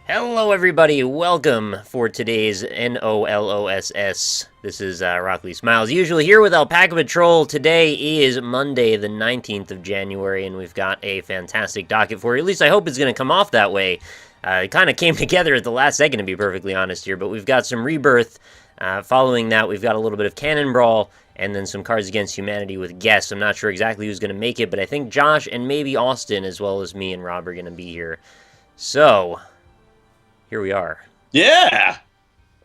Hello, everybody. Welcome for today's NOLOSS. This is Rockley Smiles, usually here with Alpaca Patrol. Today is Monday, the 19th of January, and we've got a fantastic docket for you. At least I hope it's going to come off that way. It kind of came together at the last second, to be perfectly honest here, but we've got some Rebirth. Following that, we've got a little bit of Cannon Brawl, and then some Cards Against Humanity with guests. I'm not sure exactly who's going to make it, but I think Josh and maybe Austin, as well as me and Rob, are going to be here. So here we are. Yeah.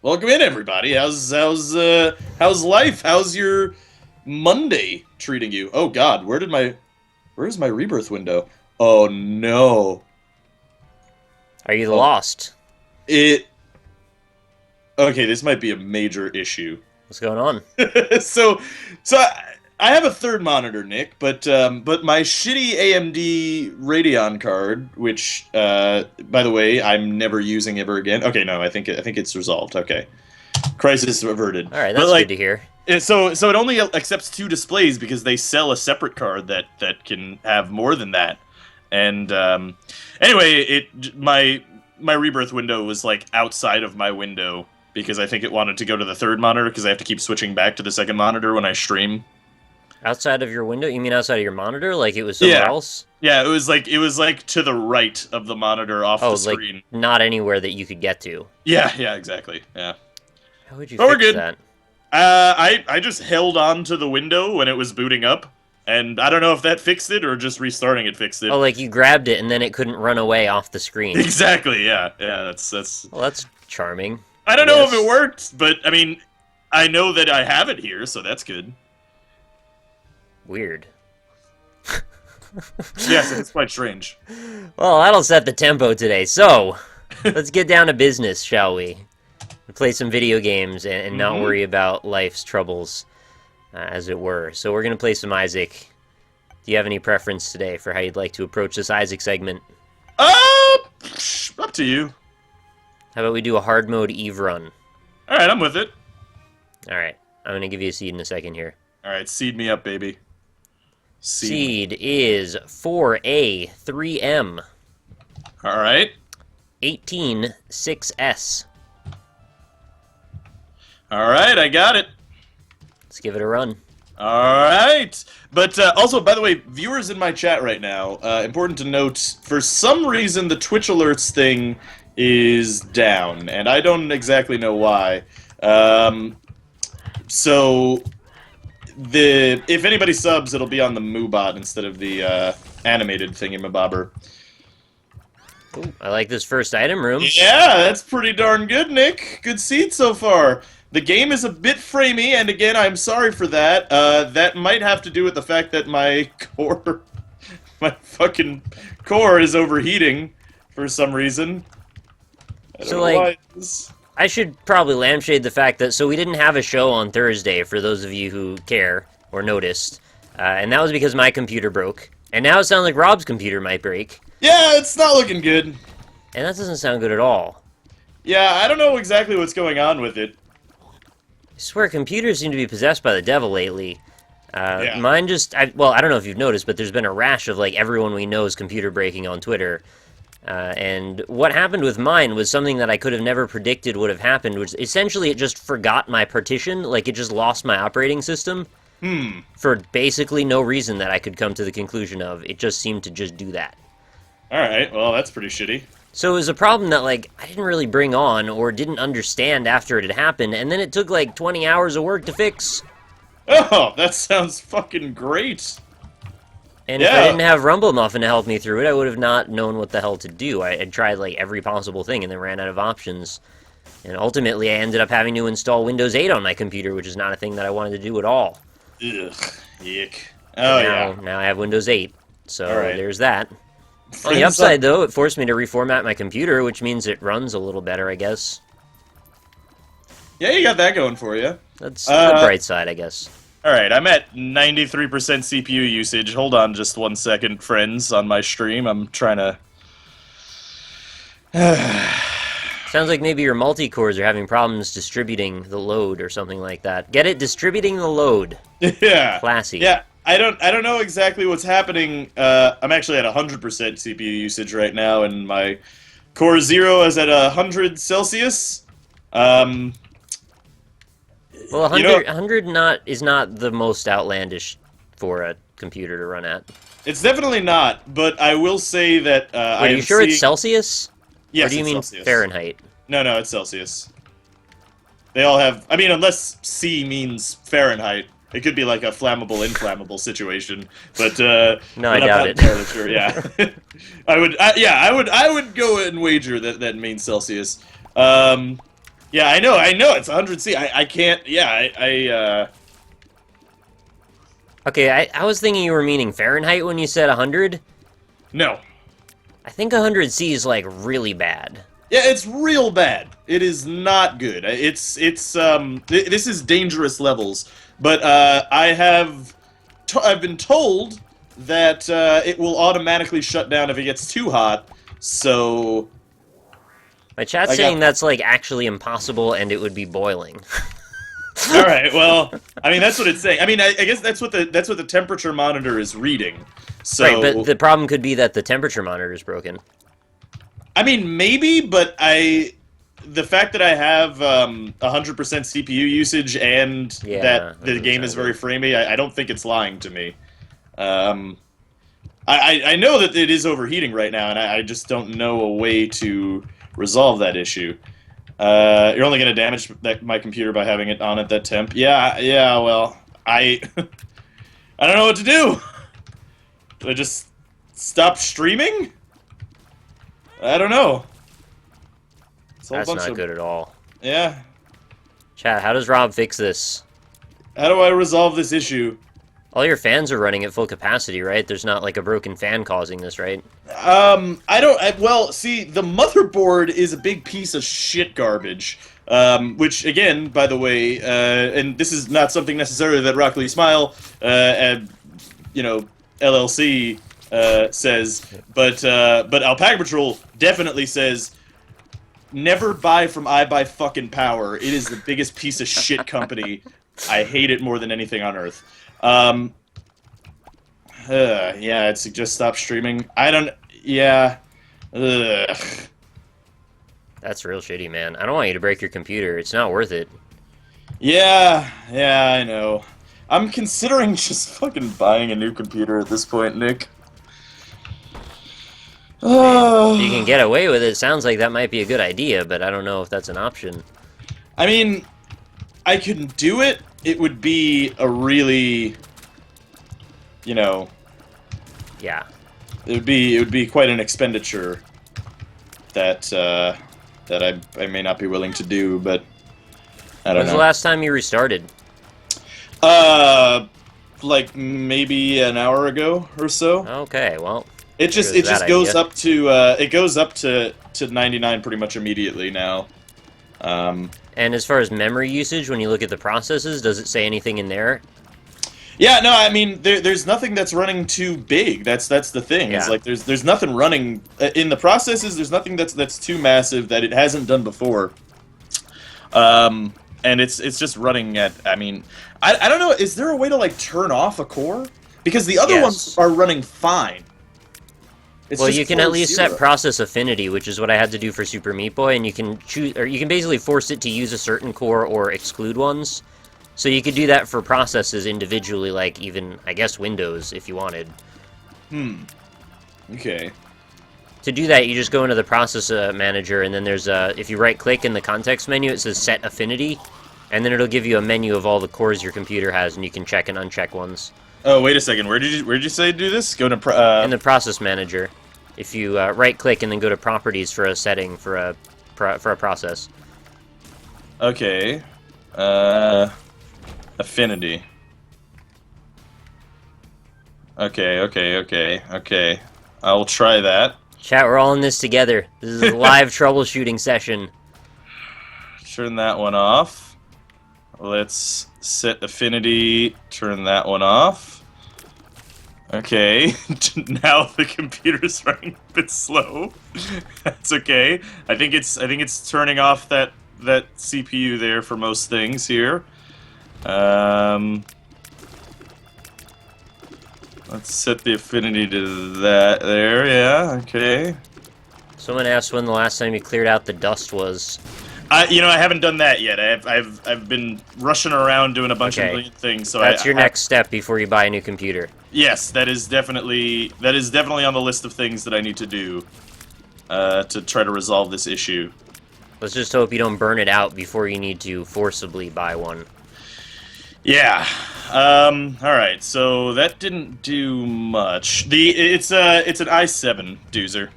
Welcome in, everybody. How's life? How's your Monday treating you? Oh God, where's my Rebirth window? Oh no. Are you lost? Okay, this might be a major issue. What's going on? I have a third monitor, Nick, but my shitty AMD Radeon card, which by the way I'm never using ever again. Okay, no, I think it's resolved. Okay, crisis averted. All right, that's good to hear. So it only accepts 2 displays because they sell a separate card that can have more than that. And anyway, my Rebirth window was like outside of my window because I think it wanted to go to the third monitor because I have to keep switching back to the second monitor when I stream. Outside of your window? You mean outside of your monitor? Like it was somewhere else? Yeah, it was like to the right of the monitor off the screen. Like not anywhere that you could get to. Yeah, exactly. Yeah. How would you fix that? I just held on to the window when it was booting up, and I don't know if that fixed it or just restarting it fixed it. Oh, like you grabbed it and then it couldn't run away off the screen. Exactly. Yeah. That's. Well, that's charming. I don't know if it worked, but I mean, I know that I have it here, so that's good. Weird. Yes, it's quite strange. Well, that'll set the tempo today. So, let's get down to business, shall we? Play some video games and not worry about life's troubles, as it were. So we're going to play some Isaac. Do you have any preference today for how you'd like to approach this Isaac segment? Up to you. How about we do a hard mode Eve run? Alright, I'm with it. Alright, I'm going to give you a seed in a second here. Alright, seed me up, baby. Seed is 4A3M. Alright. 186S. Alright, I got it. Let's give it a run. Alright. But also, by the way, viewers in my chat right now, important to note, for some reason the Twitch alerts thing is down, and I don't exactly know why. So if anybody subs, it'll be on the Moobot instead of the animated thingamabobber. Ooh, I like this first item room. Yeah, that's pretty darn good, Nick. Good seed so far. The game is a bit framey, and again, I'm sorry for that. That might have to do with the fact that my fucking core is overheating for some reason. I don't know why. I should probably lampshade the fact that, so we didn't have a show on Thursday, for those of you who care or noticed, and that was because my computer broke, and now it sounds like Rob's computer might break. Yeah, it's not looking good. And that doesn't sound good at all. Yeah, I don't know exactly what's going on with it. I swear, computers seem to be possessed by the devil lately. Yeah. Mine just, well, I don't know if you've noticed, but there's been a rash of, like, everyone we know's computer breaking on Twitter. And what happened with mine was something that I could have never predicted would have happened, which essentially it just forgot my partition, like it just lost my operating system. For basically no reason that I could come to the conclusion of. It just seemed to just do that. Alright, well, that's pretty shitty. So it was a problem that, like, I didn't really bring on or didn't understand after it had happened, and then it took, like, 20 hours of work to fix. Oh, that sounds fucking great. And if I didn't have Rumble Muffin to help me through it, I would have not known what the hell to do. I had tried, like, every possible thing and then ran out of options. And ultimately, I ended up having to install Windows 8 on my computer, which is not a thing that I wanted to do at all. Ugh, yuck. Oh, Now I have Windows 8, so there's that. On the Friends upside, though, it forced me to reformat my computer, which means it runs a little better, I guess. Yeah, you got that going for you. That's the bright side, I guess. Alright, I'm at 93% CPU usage. Hold on just 1 second, friends, on my stream. I'm trying to... Sounds like maybe your multi-cores are having problems distributing the load or something like that. Get it? Distributing the load. Yeah. Classy. Yeah, I don't know exactly what's happening. I'm actually at 100% CPU usage right now, and my Core 0 is at 100 Celsius. Um, Well, you know, 100 is not the most outlandish for a computer to run at. it's definitely not, but I will say that I Wait, are you am sure it's seeing... Celsius? Or do Yes, you it's mean Celsius. Fahrenheit? No, no, it's Celsius. They all have... I mean, unless C means Fahrenheit. It could be like a flammable, inflammable situation, No, I but I'm doubt not it. entirely sure. Yeah, I would go and wager that that means Celsius. Yeah, I know, it's 100 C. I can't. Yeah, Okay, I was thinking you were meaning Fahrenheit when you said 100. no. I think 100C is, like, really bad. Yeah, it's real bad. It is not good. This is dangerous levels. But I've been told that it will automatically shut down if it gets too hot. So My chat's I saying got... that's, like, actually impossible and it would be boiling. All right. Well, I mean that's what it's saying. I mean, I guess that's what the temperature monitor is reading. So Right, but the problem could be that the temperature monitor is broken. I mean, maybe, but the fact that I have 100% CPU usage and Yeah, that that the doesn't game sound is very good. framey, I don't think it's lying to me. Um, I know that it is overheating right now, and I just don't know a way to resolve that issue. You're only going to damage my computer by having it on at that temp. Yeah, yeah. Well, I I don't know what to do. Do I just stop streaming? I don't know. It's a whole That's bunch not of... good at all. Yeah. Chat, how does Rob fix this? How do I resolve this issue? All your fans are running at full capacity, right? There's not, like, a broken fan causing this, right? Well, see, the motherboard is a big piece of shit garbage. Which, again, by the way, and this is not something necessarily that Rock Lee Smile, LLC, says, but Alpaca Patrol definitely says, never buy from iBuyFuckingPower. It is the biggest piece of shit company. I hate it more than anything on earth. Yeah, I'd suggest stop streaming. I don't... Yeah. Ugh. That's real shitty, man. I don't want you to break your computer. It's not worth it. Yeah, I know. I'm considering just fucking buying a new computer at this point, Nick. If you can get away with it, sounds like that might be a good idea, but I don't know if that's an option. I mean, I can do it. It would be a really, Yeah. it would be quite an expenditure that that I may not be willing to do, but I don't When's know. the last time you restarted? Like maybe an hour ago or so. Okay, well, It just goes that goes idea. up to 99 pretty much immediately now. And as far as memory usage, when you look at the processes, does it say anything in there? Yeah, no, I mean there's nothing that's running too big. That's the thing. It's Yeah. like there's nothing running in the processes. There's nothing that's too massive that it hasn't done before. And it's just running at. I mean, I don't know. Is there a way to like turn off a core? Because the other Yes. ones are running fine. It's Well, just you can core at least 0. set process affinity, which is what I had to do for Super Meat Boy, and you can choose, or you can basically force it to use a certain core or exclude ones. So you could do that for processes individually, like even, I guess, Windows, if you wanted. Okay. To do that, you just go into the process manager, and then there's if you right-click in the context menu, it says Set Affinity, and then it'll give you a menu of all the cores your computer has, and you can check and uncheck ones. Oh, wait a second. Where did you say to do this? Go to In the process manager, if you right-click and then go to Properties for a setting for a process. Okay. Affinity. Okay. I will try that. Chat, we're all in this together. This is a live troubleshooting session. Turn that one off. Let's set affinity. Turn that one off. Okay. Now the computer's running a bit slow. That's okay. I think it's turning off that CPU there for most things here. Let's set the affinity to that there, yeah, okay. Someone asked when the last time you cleared out the dust was. I haven't done that yet. I've been rushing around doing a bunch of million things. So that's your next step before you buy a new computer. Yes, that is definitely on the list of things that I need to do to try to resolve this issue. Let's just hope you don't burn it out before you need to forcibly buy one. Yeah. All right. So that didn't do much. It's an i7 doozer.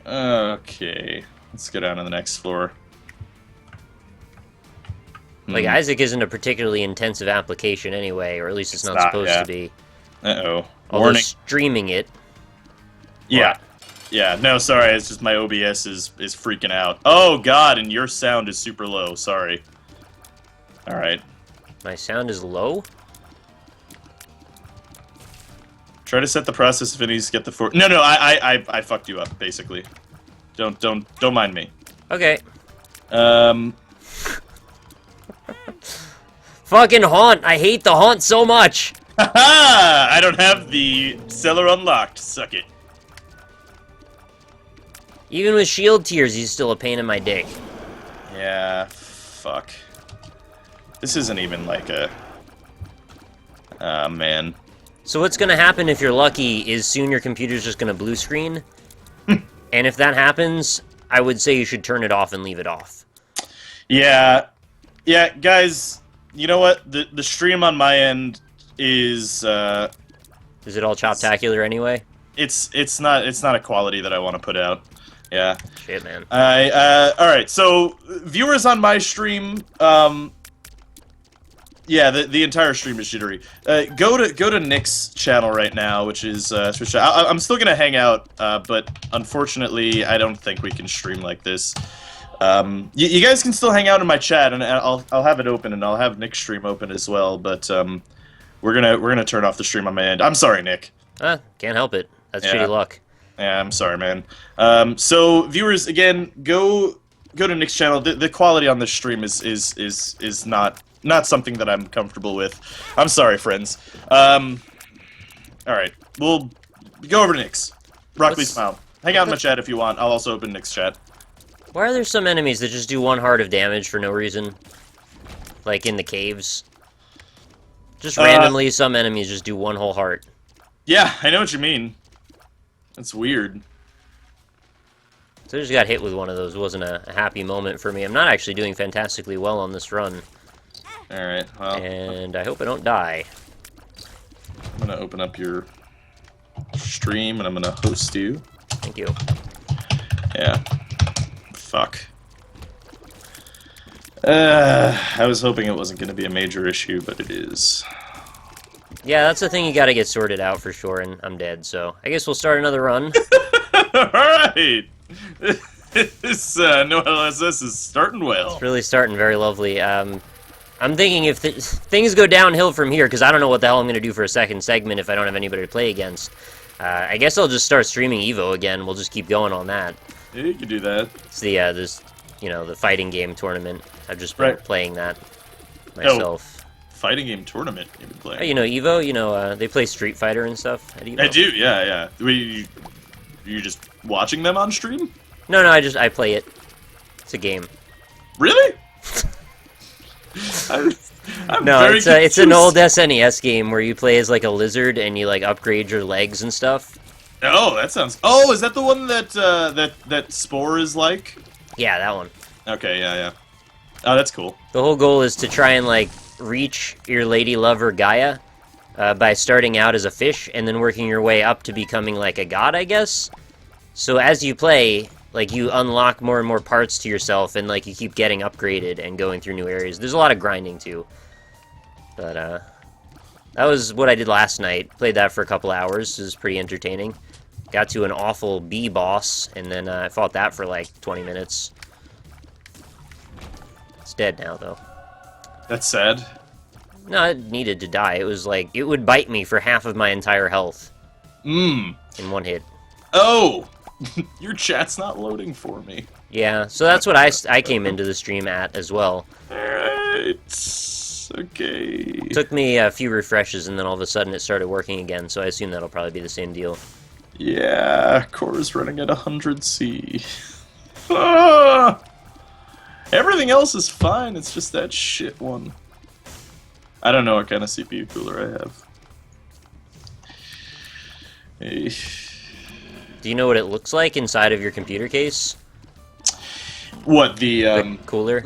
Okay. Let's go down to the next floor. Like, Isaac isn't a particularly intensive application anyway, or at least it's not supposed to be. Uh-oh. Although Warning. streaming it... Yeah. What? Yeah, no, sorry, it's just my OBS is freaking out. Oh, God, and your sound is super low, sorry. Alright. My sound is low? Try to set the process if it needs to get the No, I fucked you up, basically. Don't mind me. Okay. Fucking haunt! I hate the haunt so much! Haha! I don't have the cellar unlocked. Suck it. Even with shield tears, he's still a pain in my dick. Yeah, fuck. This isn't even like a... man. So what's gonna happen if you're lucky is soon your computer's just gonna blue screen. And if that happens, I would say you should turn it off and leave it off. Yeah. Yeah, guys, you know what? The stream on my end is... Is it all choptacular anyway? It's not a quality that I want to put out. Yeah. Shit, man. Alright, so, viewers on my stream, yeah, the entire stream is jittery. Go to Nick's channel right now, which is Twitch. I'm still gonna hang out, but unfortunately, I don't think we can stream like this. You guys can still hang out in my chat, and I'll have it open, and I'll have Nick's stream open as well. But we're gonna turn off the stream on my end. I'm sorry, Nick. Can't help it. That's shitty luck. Yeah, I'm sorry, man. So viewers, again, go to Nick's channel. The quality on this stream is not something that I'm comfortable with. I'm sorry, friends. Alright, we'll go over to Nick's. Rockley Smile. Hang out in my chat if you want. I'll also open Nick's chat. Why are there some enemies that just do 1 heart of damage for no reason? Like in the caves? Just randomly, some enemies just do 1 whole heart. Yeah, I know what you mean. That's weird. So I just got hit with one of those. It wasn't a happy moment for me. I'm not actually doing fantastically well on this run. Alright, well... And I hope I don't die. I'm gonna open up your stream, and I'm gonna host you. Thank you. Yeah. Fuck. I was hoping it wasn't gonna be a major issue, but it is. Yeah, that's the thing you gotta get sorted out for sure, and I'm dead, so I guess we'll start another run. Alright! This no NLSS is starting well. It's really starting very lovely. I'm thinking if things go downhill from here, because I don't know what the hell I'm going to do for a second segment if I don't have anybody to play against. I guess I'll just start streaming Evo again. We'll just keep going on that. Yeah, you can do that. It's the the fighting game tournament. I've just been playing that myself. Oh, fighting game tournament you've been playing. You know Evo. They play Street Fighter and stuff at Evo. I do. Yeah. You just watching them on stream? No. I play it. It's a game. Really? It's an old SNES game where you play as like a lizard and you like upgrade your legs and stuff. Oh, that sounds. Oh, is that the one that that Spore is like? Yeah, that one. Okay, yeah. Oh, that's cool. The whole goal is to try and like reach your lady lover Gaia by starting out as a fish and then working your way up to becoming like a god, I guess. So as you play, like, you unlock more and more parts to yourself, and, like, you keep getting upgraded and going through new areas. There's a lot of grinding, too. But, that was what I did last night. Played that for a couple hours. It was pretty entertaining. Got to an awful bee boss, and then I fought that for, like, 20 minutes. It's dead now, though. That's sad. No, it needed to die. It was, like, it would bite me for half of my entire health. In one hit. Oh! Your chat's not loading for me. Yeah, so that's what I came into the stream at as well. Alright. Okay. It took me a few refreshes and then all of a sudden it started working again, so I assume that'll probably be the same deal. Yeah, core is running at 100C. Ah! Everything else is fine, it's just that shit one. I don't know what kind of CPU cooler I have. Hey. Do you know what it looks like inside of your computer case? What, The cooler?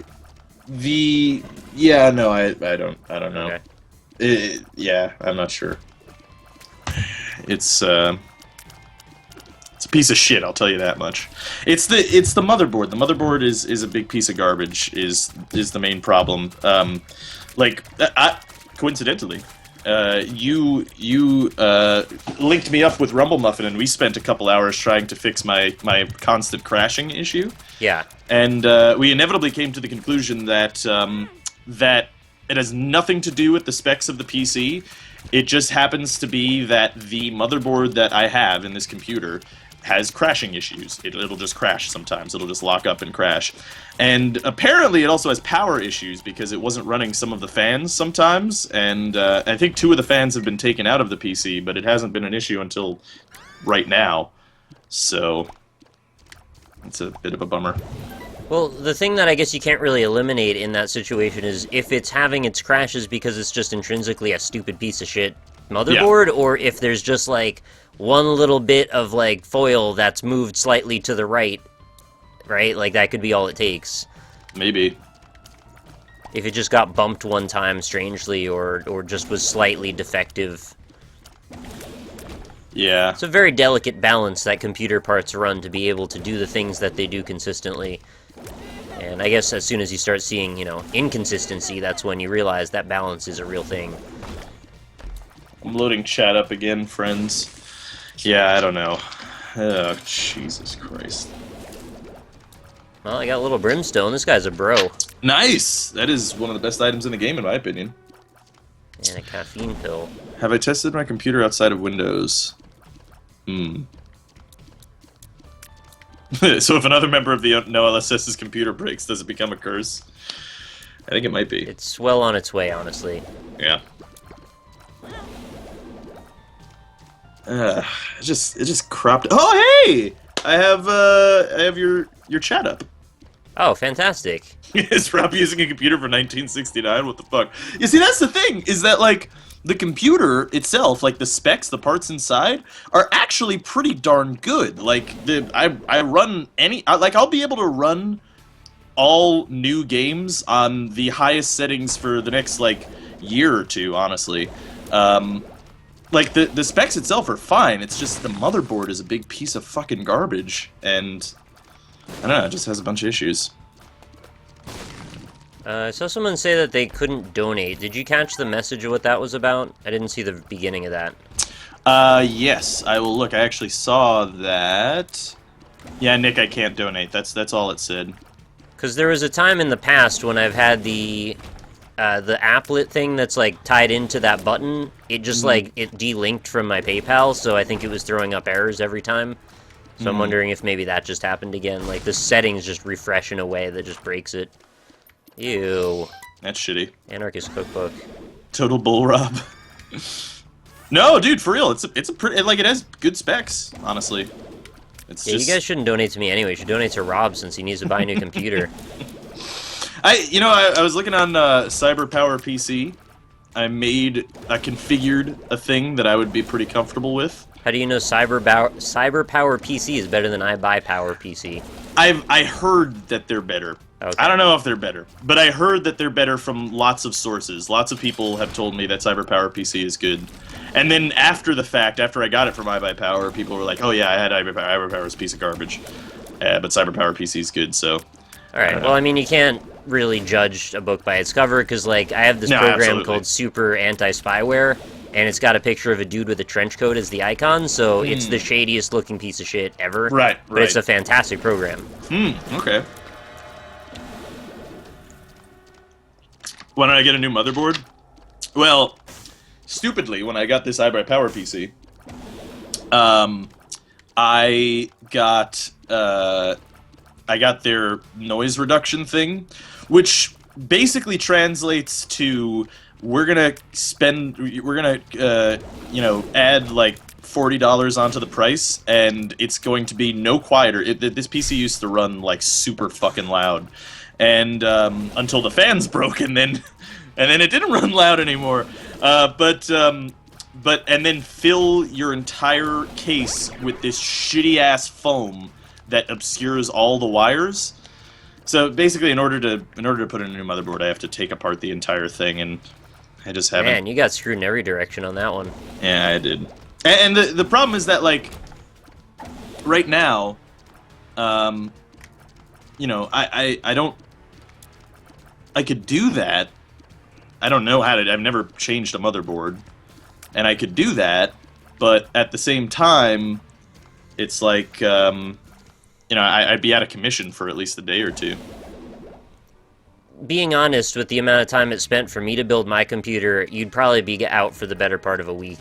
Yeah, no, I don't know. Okay. Yeah, I'm not sure. It's a piece of shit, I'll tell you that much. It's the motherboard. The motherboard is a big piece of garbage. Is the main problem. Coincidentally, you linked me up with Rumble Muffin, and we spent a couple hours trying to fix my constant crashing issue. Yeah. And we inevitably came to the conclusion that that it has nothing to do with the specs of the PC. It just happens to be that the motherboard that I have in this computer has crashing issues. It'll just crash sometimes. It'll just lock up and crash. And apparently it also has power issues because it wasn't running some of the fans sometimes. And I think 2 of the fans have been taken out of the PC, but it hasn't been an issue until right now. So it's a bit of a bummer. Well, the thing that I guess you can't really eliminate in that situation is if it's having its crashes because it's just intrinsically a stupid piece of shit motherboard, or if there's just, like, one little bit of, like, foil that's moved slightly to the right, Like, that could be all it takes. Maybe. If it just got bumped one time strangely, or just was slightly defective. Yeah. It's a very delicate balance that computer parts run to be able to do the things that they do consistently. And I guess as soon as you start seeing, inconsistency, that's when you realize that balance is a real thing. I'm loading chat up again, friends. Yeah, I don't know. Oh, Jesus Christ. Well, I got a little brimstone. This guy's a bro. Nice! That is one of the best items in the game, in my opinion. And a caffeine pill. Have I tested my computer outside of Windows? So if another member of the NLSS's computer breaks, does it become a curse? I think it might be. It's well on its way, honestly. Yeah. It just cropped. Oh, hey! I have your chat up. Oh, fantastic. Is Rob using a computer for 1969? What the fuck? You see, that's the thing, is that, like, the computer itself, like, the specs, the parts inside, are actually pretty darn good. Like, I run I'll be able to run all new games on the highest settings for the next, like, year or two, honestly. Like, the specs itself are fine, it's just the motherboard is a big piece of fucking garbage, and I don't know, it just has a bunch of issues. I saw someone say that they couldn't donate. Did you catch the message of what that was about? I didn't see the beginning of that. Yes, I will look. I actually saw that. Yeah, Nick, I can't donate. That's all it said. Because there was a time in the past when I've had the applet thing that's, like, tied into that button. It just, like, it delinked from my PayPal, so I think it was throwing up errors every time. So I'm wondering if maybe that just happened again. Like, the settings just refresh in a way that just breaks it. Ew. That's shitty. Anarchist Cookbook. Total bull rob. No, dude, for real. It's a pretty, like, it has good specs, honestly. It's Yeah, just... you guys shouldn't donate to me anyway. You should donate to Rob since he needs to buy a new computer. I was looking on CyberPower PC. I configured a thing that I would be pretty comfortable with. How do you know CyberPower PC is better than iBuyPower PC? I heard that they're better. Okay. I don't know if they're better, but I heard that they're better from lots of sources. Lots of people have told me that CyberPower PC is good. And then after the fact, after I got it from iBuyPower, people were like, oh yeah, I had iBuyPower. iBuyPower's a piece of garbage. But CyberPower PC is good, so... Alright, well, I mean, you can't really judge a book by its cover, because, like, I have this program absolutely. called Super Anti-Spyware, and it's got a picture of a dude with a trench coat as the icon, so it's the shadiest looking piece of shit ever. Right. But it's a fantastic program. Okay. When did I get a new motherboard? Well, stupidly, when I got this iBuyPower PC, I got their noise reduction thing, which basically translates to we're gonna add like $40 onto the price, and it's going to be no quieter. This PC used to run like super fucking loud, and until the fans broke, and then it didn't run loud anymore. And then fill your entire case with this shitty ass foam that obscures all the wires. So basically, in order to put in a new motherboard, I have to take apart the entire thing, and I just haven't. Man, you got screwed in every direction on that one. Yeah, I did. And the problem is that, like, right now, you know, I don't. I could do that. I don't know how to. I've never changed a motherboard, and I could do that, but at the same time, it's like, you know, I'd be out of commission for at least a day or two. Being honest, with the amount of time it spent for me to build my computer, you'd probably be out for the better part of a week.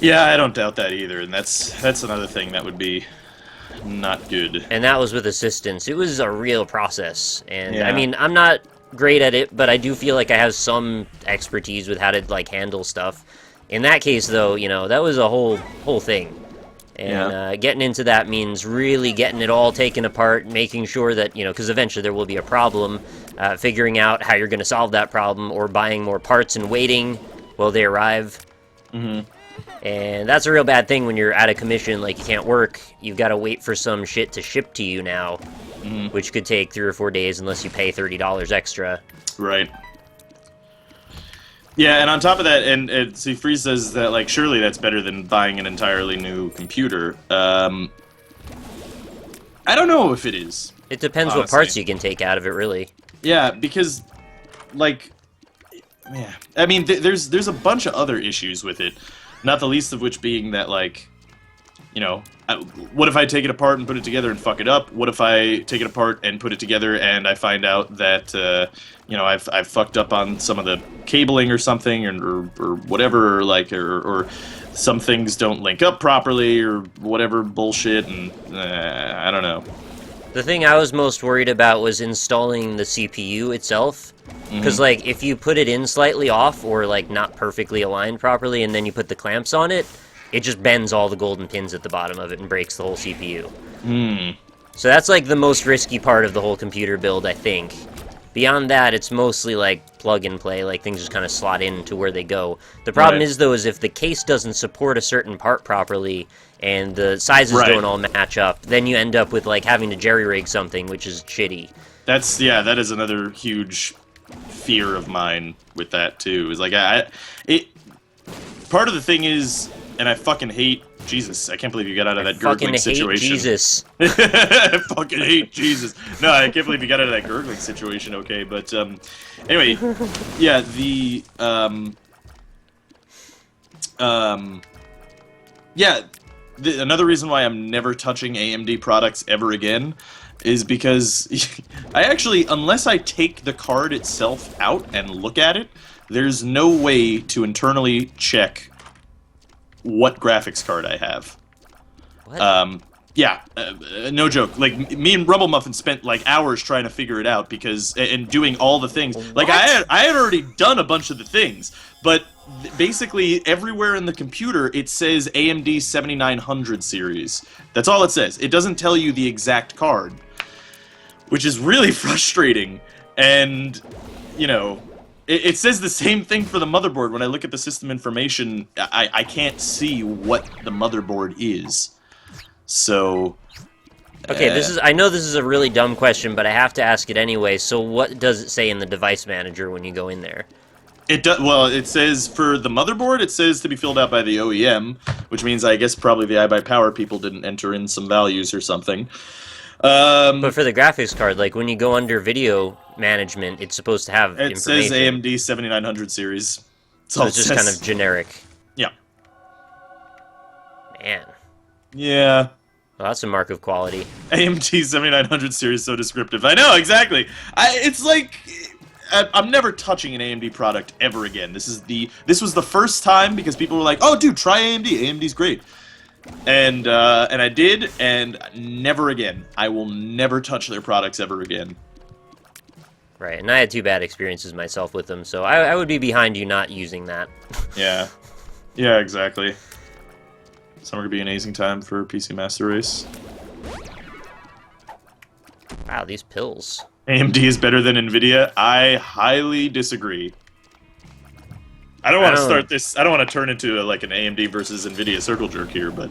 Yeah, I don't doubt that either, and that's another thing that would be not good. And that was with assistance. It was a real process, and Yeah. I mean, I'm not great at it, but I do feel like I have some expertise with how to like handle stuff. In that case, though, you know, that was a whole thing. And getting into that means really getting it all taken apart, making sure that, you know, because eventually there will be a problem, figuring out how you're going to solve that problem, or buying more parts and waiting while they arrive. Mm-hmm. And that's a real bad thing when you're out of commission, like you can't work. You've got to wait for some shit to ship to you now, which could take 3 or 4 days unless you pay $30 extra. Right. Yeah, and on top of that, and see, Freeze says that, like, surely that's better than buying an entirely new computer. I don't know if it is. It depends honestly. what parts you can take out of it, really. Yeah, because, like, yeah, I mean, there's a bunch of other issues with it, not the least of which being that, like, you know, what if I take it apart and put it together and fuck it up? What if I take it apart and put it together and I find out that, you know, I've fucked up on some of the cabling or something, or whatever, like, or some things don't link up properly, or whatever bullshit, and I don't know. The thing I was most worried about was installing the CPU itself. Because, like, if you put it in slightly off, or, like, not perfectly aligned properly, and then you put the clamps on it, it just bends all the golden pins at the bottom of it and breaks the whole CPU. So that's, like, the most risky part of the whole computer build, I think. Beyond that, it's mostly, like, plug and play, like, things just kind of slot in to where they go. The problem is, though, is if the case doesn't support a certain part properly, and the sizes don't all match up, then you end up with, like, having to jerry-rig something, which is shitty. That is another huge fear of mine with that, too. Is like, part of the thing is, and I fucking hate Jesus. I can't believe you got out of that gurgling situation. Jesus. I fucking hate Jesus. No, I can't believe you got out of that gurgling situation. Okay, but anyway, yeah. Another reason why I'm never touching AMD products ever again is because I actually, unless I take the card itself out and look at it, there's no way to internally check what graphics card I have. What? Yeah, no joke. Like, me and Rubble Muffin spent, like, hours trying to figure it out, because, and doing all the things. What? Like, I had already done a bunch of the things, but basically everywhere in the computer it says AMD 7900 series. That's all it says. It doesn't tell you the exact card, which is really frustrating. And, you know, it says the same thing for the motherboard. When I look at the system information, I can't see what the motherboard is. So... Okay, I know this is a really dumb question, but I have to ask it anyway. So what does it say in the device manager when you go in there? It does. Well, it says for the motherboard, it says to be filled out by the OEM, which means I guess probably the iBuyPower people didn't enter in some values or something. But for the graphics card, like when you go under video management, it's supposed to have it information. says AMD 7900 series. So it's just kind of generic. Yeah. Man. Yeah. Well, that's a mark of quality. AMD 7900 series, so descriptive. I know, exactly. It's like... I'm never touching an AMD product ever again. This was the first time because people were like, "Oh, dude, try AMD. AMD's great." And I did, and never again. I will never touch their products ever again. Right, and I had 2 bad experiences myself with them, so I would be behind you not using that. Yeah. Yeah, exactly. Summer could be an amazing time for PC Master Race. Wow, these pills. AMD is better than Nvidia. I highly disagree. I don't want to start this. I don't want to turn into like an AMD versus Nvidia circle jerk here, but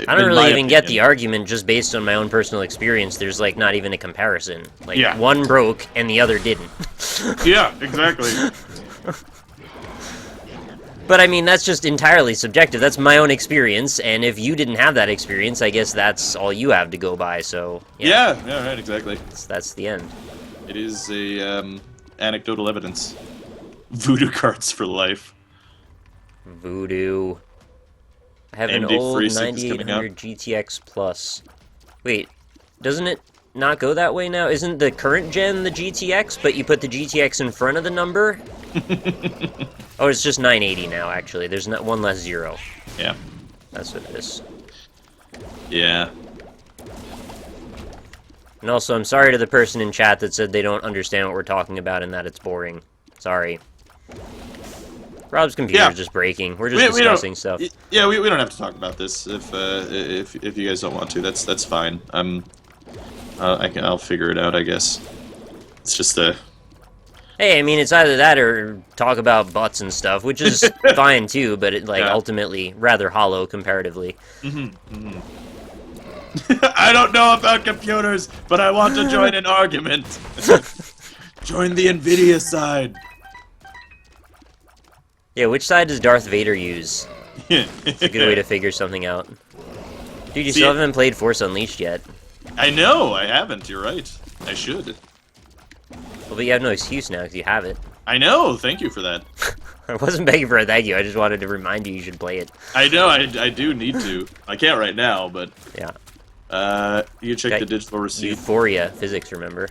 I don't really even get the argument just based on my own personal experience. There's like not even a comparison. Like one broke and the other didn't. Yeah, exactly. But I mean, that's just entirely subjective. That's my own experience, and if you didn't have that experience, I guess that's all you have to go by. So yeah, right, exactly. That's the end. It is a anecdotal evidence. Voodoo cards for life. Voodoo. I have AMD an old FreeSync is coming 9800 GTX Plus. Wait, doesn't it not go that way now? Isn't the current gen the GTX, but you put the GTX in front of the number? Oh, it's just 980 now, actually. There's not one less zero. Yeah. That's what it is. Yeah. And also, I'm sorry to the person in chat that said they don't understand what we're talking about and that it's boring. Sorry. Rob's computer's just breaking. We're just discussing stuff. Yeah, we don't have to talk about this if you guys don't want to. That's fine. I'll figure it out, I guess. It's just a... Hey, I mean, it's either that or talk about butts and stuff, which is fine too, but it ultimately rather hollow comparatively. I don't know about computers, but I want to join an argument. Join the Nvidia side. Yeah, which side does Darth Vader use? It's a good way to figure something out. Dude, you still haven't played Force Unleashed yet. I know, I haven't. You're right. I should. Well, but you have no excuse now because you have it. I know. Thank you for that. I wasn't begging for a thank you. I just wanted to remind you should play it. I know. I do need to. I can't right now, but yeah. You check the digital receipt. Euphoria physics, remember?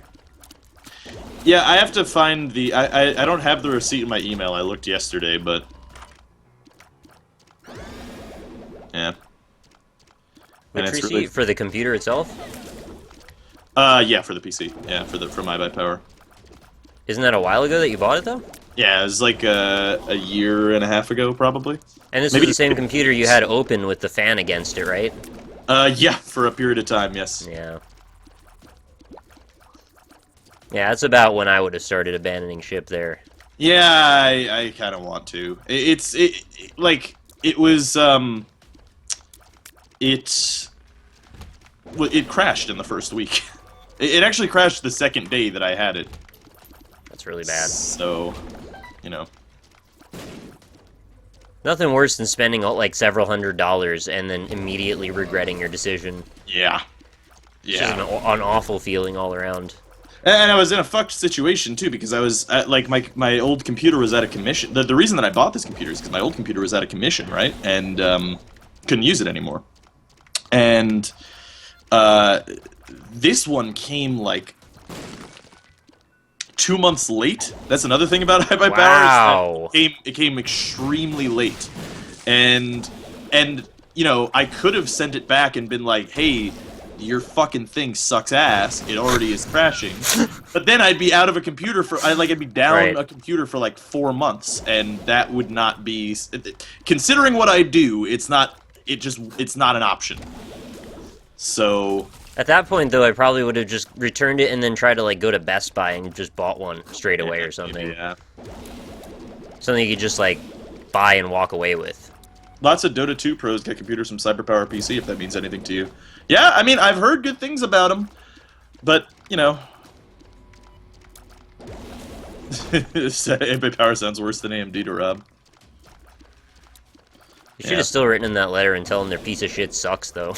Yeah, I have to find the. I don't have the receipt in my email. I looked yesterday, but yeah. Which receipt for the computer itself? Yeah, for the PC. Yeah, for my by Power. Isn't that a while ago that you bought it though? Yeah, it was like a year and a half ago, probably. And this is the same computer you had open with the fan against it, right? Yeah, for a period of time, yes. Yeah. Yeah, that's about when I would have started abandoning ship there. Yeah, I kind of want to. It crashed in the first week. It actually crashed the second day that I had it. That's really bad. So, you know. Nothing worse than spending like several $100s and then immediately regretting your decision. Yeah. It's just an awful feeling all around. And I was in a fucked situation too because I was like my old computer was out of commission. The reason that I bought this computer is because my old computer was out of commission, right? And couldn't use it anymore. And this one came like 2 months late. That's another thing about iBuyPower. Wow. It came extremely late, and you know I could have sent it back and been like, hey, your fucking thing sucks ass. It already is crashing. But then I'd be out of a computer for I'd be down a computer for like 4 months, and that would not be considering what I do. It's not an option. So at that point, though, I probably would have just returned it and then tried to like go to Best Buy and just bought one straight away or something. Yeah. Something you could just like buy and walk away with. Lots of Dota 2 pros get computers from CyberPower PC, if that means anything to you. Yeah, I mean, I've heard good things about them, but, you know... CyberPower sounds worse than AMD to Rob. You should have still written in that letter and tell them their piece of shit sucks, though.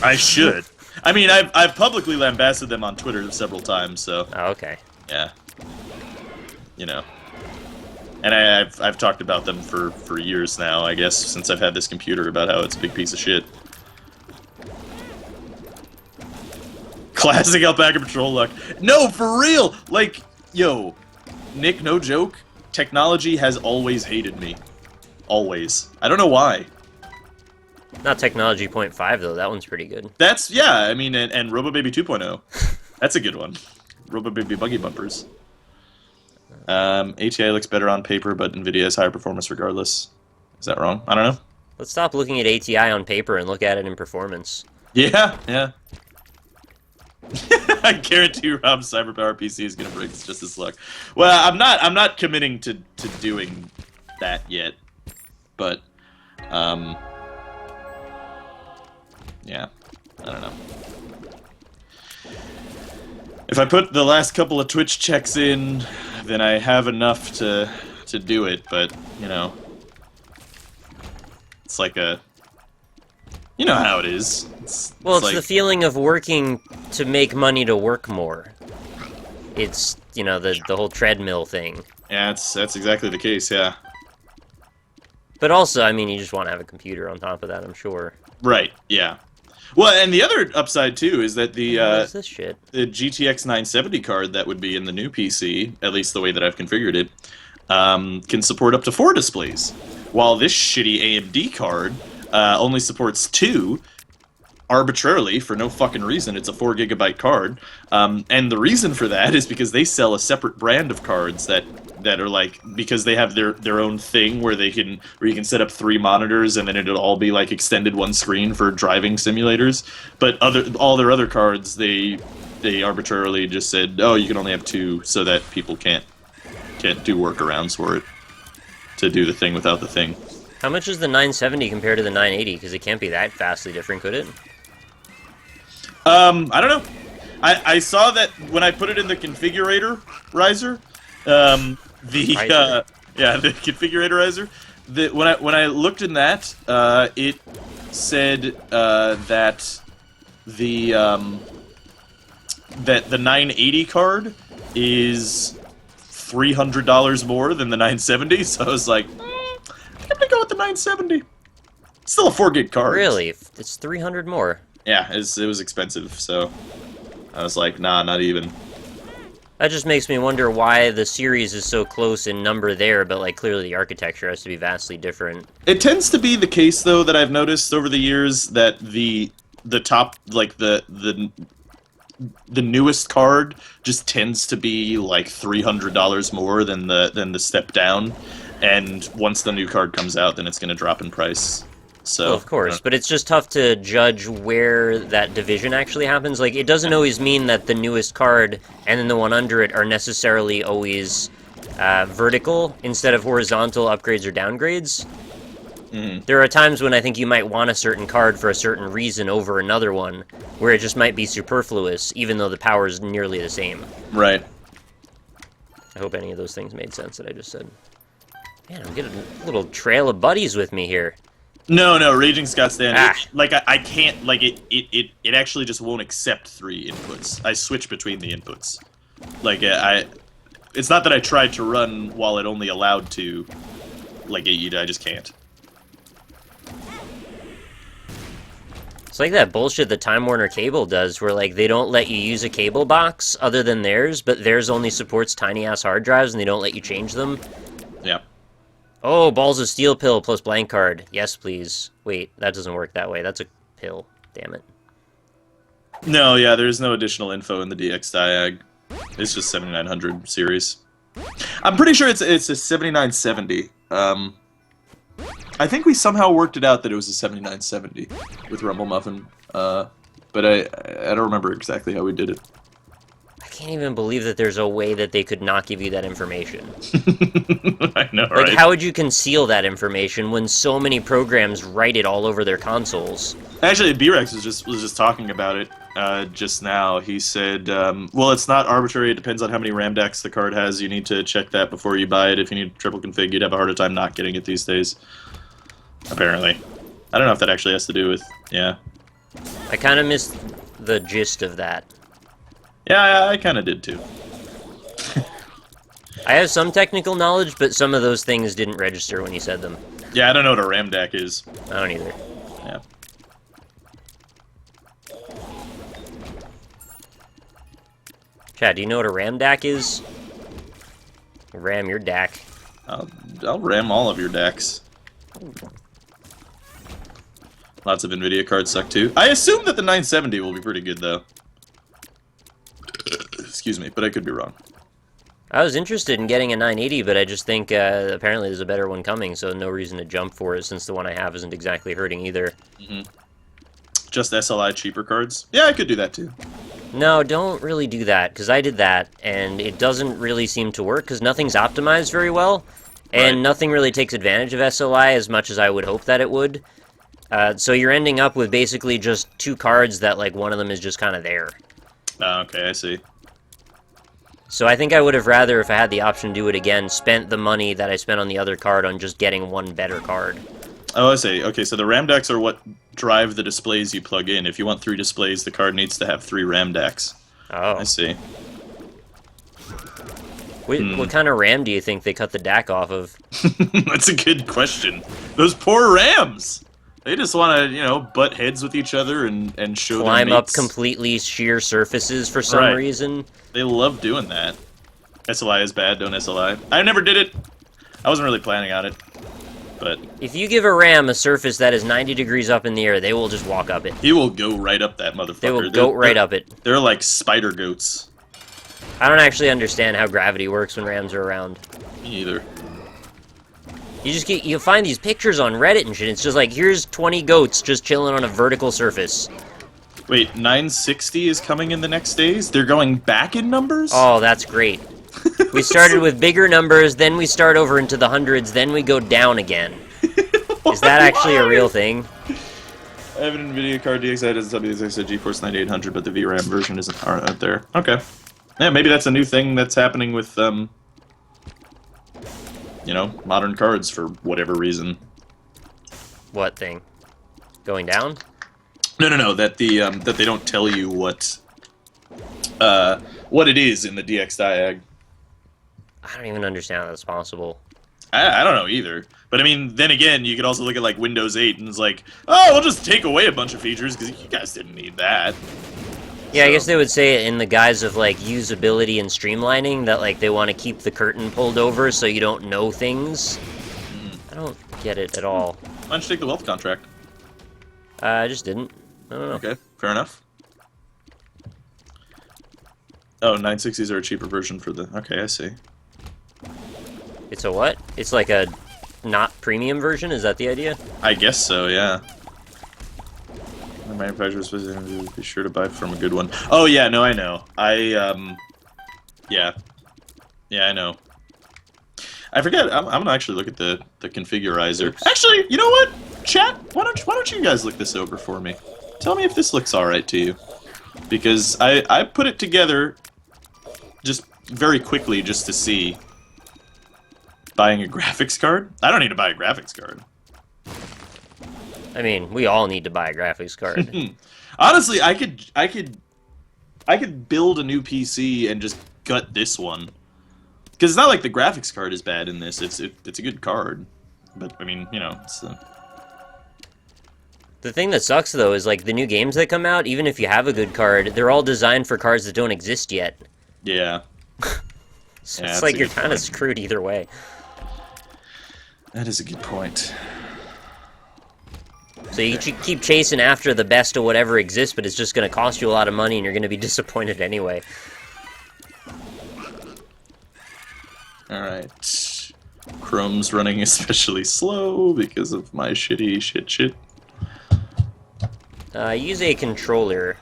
I should. I mean, I've publicly lambasted them on Twitter several times, so... Oh, okay. Yeah. You know. And I've talked about them for years now, I guess, since I've had this computer, about how it's a big piece of shit. Classic Alpaca Patrol luck. No, for real! Like, yo, Nick, no joke, technology has always hated me. Always. I don't know why. Not Technology 0.5, though. That one's pretty good. That's, yeah, I mean, and RoboBaby 2.0. That's a good one. RoboBaby buggy bumpers. ATI looks better on paper, but NVIDIA has higher performance regardless. Is that wrong? I don't know. Let's stop looking at ATI on paper and look at it in performance. Yeah, yeah. I guarantee Rob's Cyberpower PC is gonna break just as luck. Well, I'm not committing to doing that yet, but yeah, I don't know. If I put the last couple of Twitch checks in, then I have enough to do it. But you know, it's like a. You know how it is. It's like, the feeling of working to make money to work more. It's, you know, the whole treadmill thing. Yeah, that's exactly the case, yeah. But also, I mean, you just want to have a computer on top of that, I'm sure. Right, yeah. Well, and the other upside, too, is that the, what is this shit? The GTX 970 card that would be in the new PC, at least the way that I've configured it, can support up to 4 displays. While this shitty AMD card only supports 2, arbitrarily, for no fucking reason. It's a 4 GB card. And the reason for that is because they sell a separate brand of cards that are like, because they have their own thing where you can set up 3 monitors and then it'll all be like extended one screen for driving simulators. But all their other cards, they arbitrarily just said, oh, you can only have 2 so that people can't do workarounds for it to do the thing without the thing. How much is the 970 compared to the 980? Because it can't be that vastly different, could it? I don't know. I saw that when I put it in the configurator riser, the configurator riser. When I looked in that, it said that the 980 card is $300 more than the 970. So I was like, I'm gonna go with the 970. It's still a 4 gig card. Really? It's 300 more. Yeah, it was expensive, so I was like, nah, not even. That just makes me wonder why the series is so close in number there, but like clearly the architecture has to be vastly different. It tends to be the case, though, that I've noticed over the years that the top, like the newest card just tends to be like $300 more than the step down, and once the new card comes out, then it's going to drop in price. So, well, of course, but it's just tough to judge where that division actually happens. Like, it doesn't always mean that the newest card and then the one under it are necessarily always vertical instead of horizontal upgrades or downgrades. Mm-hmm. There are times when I think you might want a certain card for a certain reason over another one, where it just might be superfluous, even though the power is nearly the same. Right. I hope any of those things made sense that I just said. Man, I'm getting a little trail of buddies with me here. No, Raging Scott Stan. Ah. I can't, like, it actually just won't accept 3 inputs. I switch between the inputs. Like, it's not that I tried to run while it only allowed to. Like, I just can't. It's like that bullshit that Time Warner Cable does, where, like, they don't let you use a cable box other than theirs, but theirs only supports tiny-ass hard drives, and they don't let you change them. Yeah. Oh, Balls of Steel pill plus blank card. Yes, please. Wait, that doesn't work that way. That's a pill. Damn it. No, yeah, there's no additional info in the DX diag. It's just 7900 series. I'm pretty sure it's a 7970. I think we somehow worked it out that it was a 7970 with Rumble Muffin, but I don't remember exactly how we did it. I can't even believe that there's a way that they could not give you that information. I know, like, right? how would you conceal that information when so many programs write it all over their consoles? Actually, B-Rex was just talking about it just now. He said, well, it's not arbitrary. It depends on how many RAM decks the card has. You need to check that before you buy it. If you need triple config, you'd have a harder time not getting it these days. Apparently. I don't know if that actually has to do with... Yeah. I kind of missed the gist of that. Yeah, I kind of did too. I have some technical knowledge, but some of those things didn't register when you said them. Yeah, I don't know what a RAM deck is. I don't either. Yeah. Chad, do you know what a RAM DAC is? Ram your DAC. I'll RAM all of your decks. Lots of NVIDIA cards suck too. I assume that the 970 will be pretty good though. Excuse me, but I could be wrong. I was interested in getting a 980, but I just think apparently there's a better one coming, so no reason to jump for it since the one I have isn't exactly hurting either. Hmm. Just SLI cheaper cards? Yeah, I could do that too. No, don't really do that, because I did that, and it doesn't really seem to work, because nothing's optimized very well, and Right. nothing really takes advantage of SLI as much as I would hope that it would. So you're ending up with basically just two cards that, like, one of them is just kind of there. Okay, I see. So I think I would have rather, if I had the option to do it again, spent the money that I spent on the other card on just getting one better card. Oh, I see. Okay, so the RAM decks are what drive the displays you plug in. If you want 3 displays, the card needs to have 3 RAM decks. Oh. I see. What kind of RAM do you think they cut the DAC off of? That's a good question. Those poor Rams! They just want to, you know, butt heads with each other and show Climb their up mates. completely sheer surfaces for some Right. reason? They love doing that. SLI is bad, don't SLI. I never did it. I wasn't really planning on it. But If you give a ram a surface that is 90 degrees up in the air, they will just walk up it. he will go right up that motherfucker. They will go right up it. They're like spider goats. I don't actually understand how gravity works when rams are around. Me either. You'll find these pictures on Reddit and shit. It's just like, here's 20 goats just chilling on a vertical surface. Wait, 960 is coming in the next days? They're going back in numbers? Oh, that's great. We started with bigger numbers, then we start over into the hundreds, then we go down again. Is that actually a real thing? I have an NVIDIA card DXi does WXI GeForce 9800, but the VRAM version isn't out there. Okay. Yeah, maybe that's a new thing that's happening with, you know, modern cards for whatever reason. What thing? Going down? No, that that they don't tell you what it is in the DX diag. I don't even understand how that's possible. I don't know either. But I mean, then again, you could also look at like Windows 8 and it's like, oh, we'll just take away a bunch of features because you guys didn't need that. Yeah, I So- guess they would say it in the guise of, like, usability and streamlining, that, like, they want to keep the curtain pulled over so you don't know things. I don't get it at all. Why don't you take the wealth contract? I just didn't. I don't know. Okay, fair enough. Oh, 960s are a cheaper version for the... Okay, I see. It's a what? It's like a not premium version? Is that the idea? I guess so, yeah. The manufacturer's supposed to be sure to buy from a good one. Oh, yeah, no, I know. Yeah. Yeah, I know. I forget. I'm gonna actually look at the configurizer. Oops. Actually, you know what? Chat, why don't you guys look this over for me? Tell me if this looks alright to you. Because I put it together just very quickly just to see. Buying a graphics card? I don't need to buy a graphics card. I mean, we all need to buy a graphics card. Honestly, I could build a new PC and just gut this one. Because it's not like the graphics card is bad in this. It's a good card. But I mean, you know, it's The thing that sucks, though, is, like, the new games that come out, even if you have a good card, they're all designed for cards that don't exist yet. yeah. So Yeah, it's that's like a you're good kind of point. screwed either way. That is a good point. So you keep chasing after the best of whatever exists, but it's just going to cost you a lot of money, and you're going to be disappointed anyway. Alright. Chrome's running especially slow because of my shitty shit. Use a controller.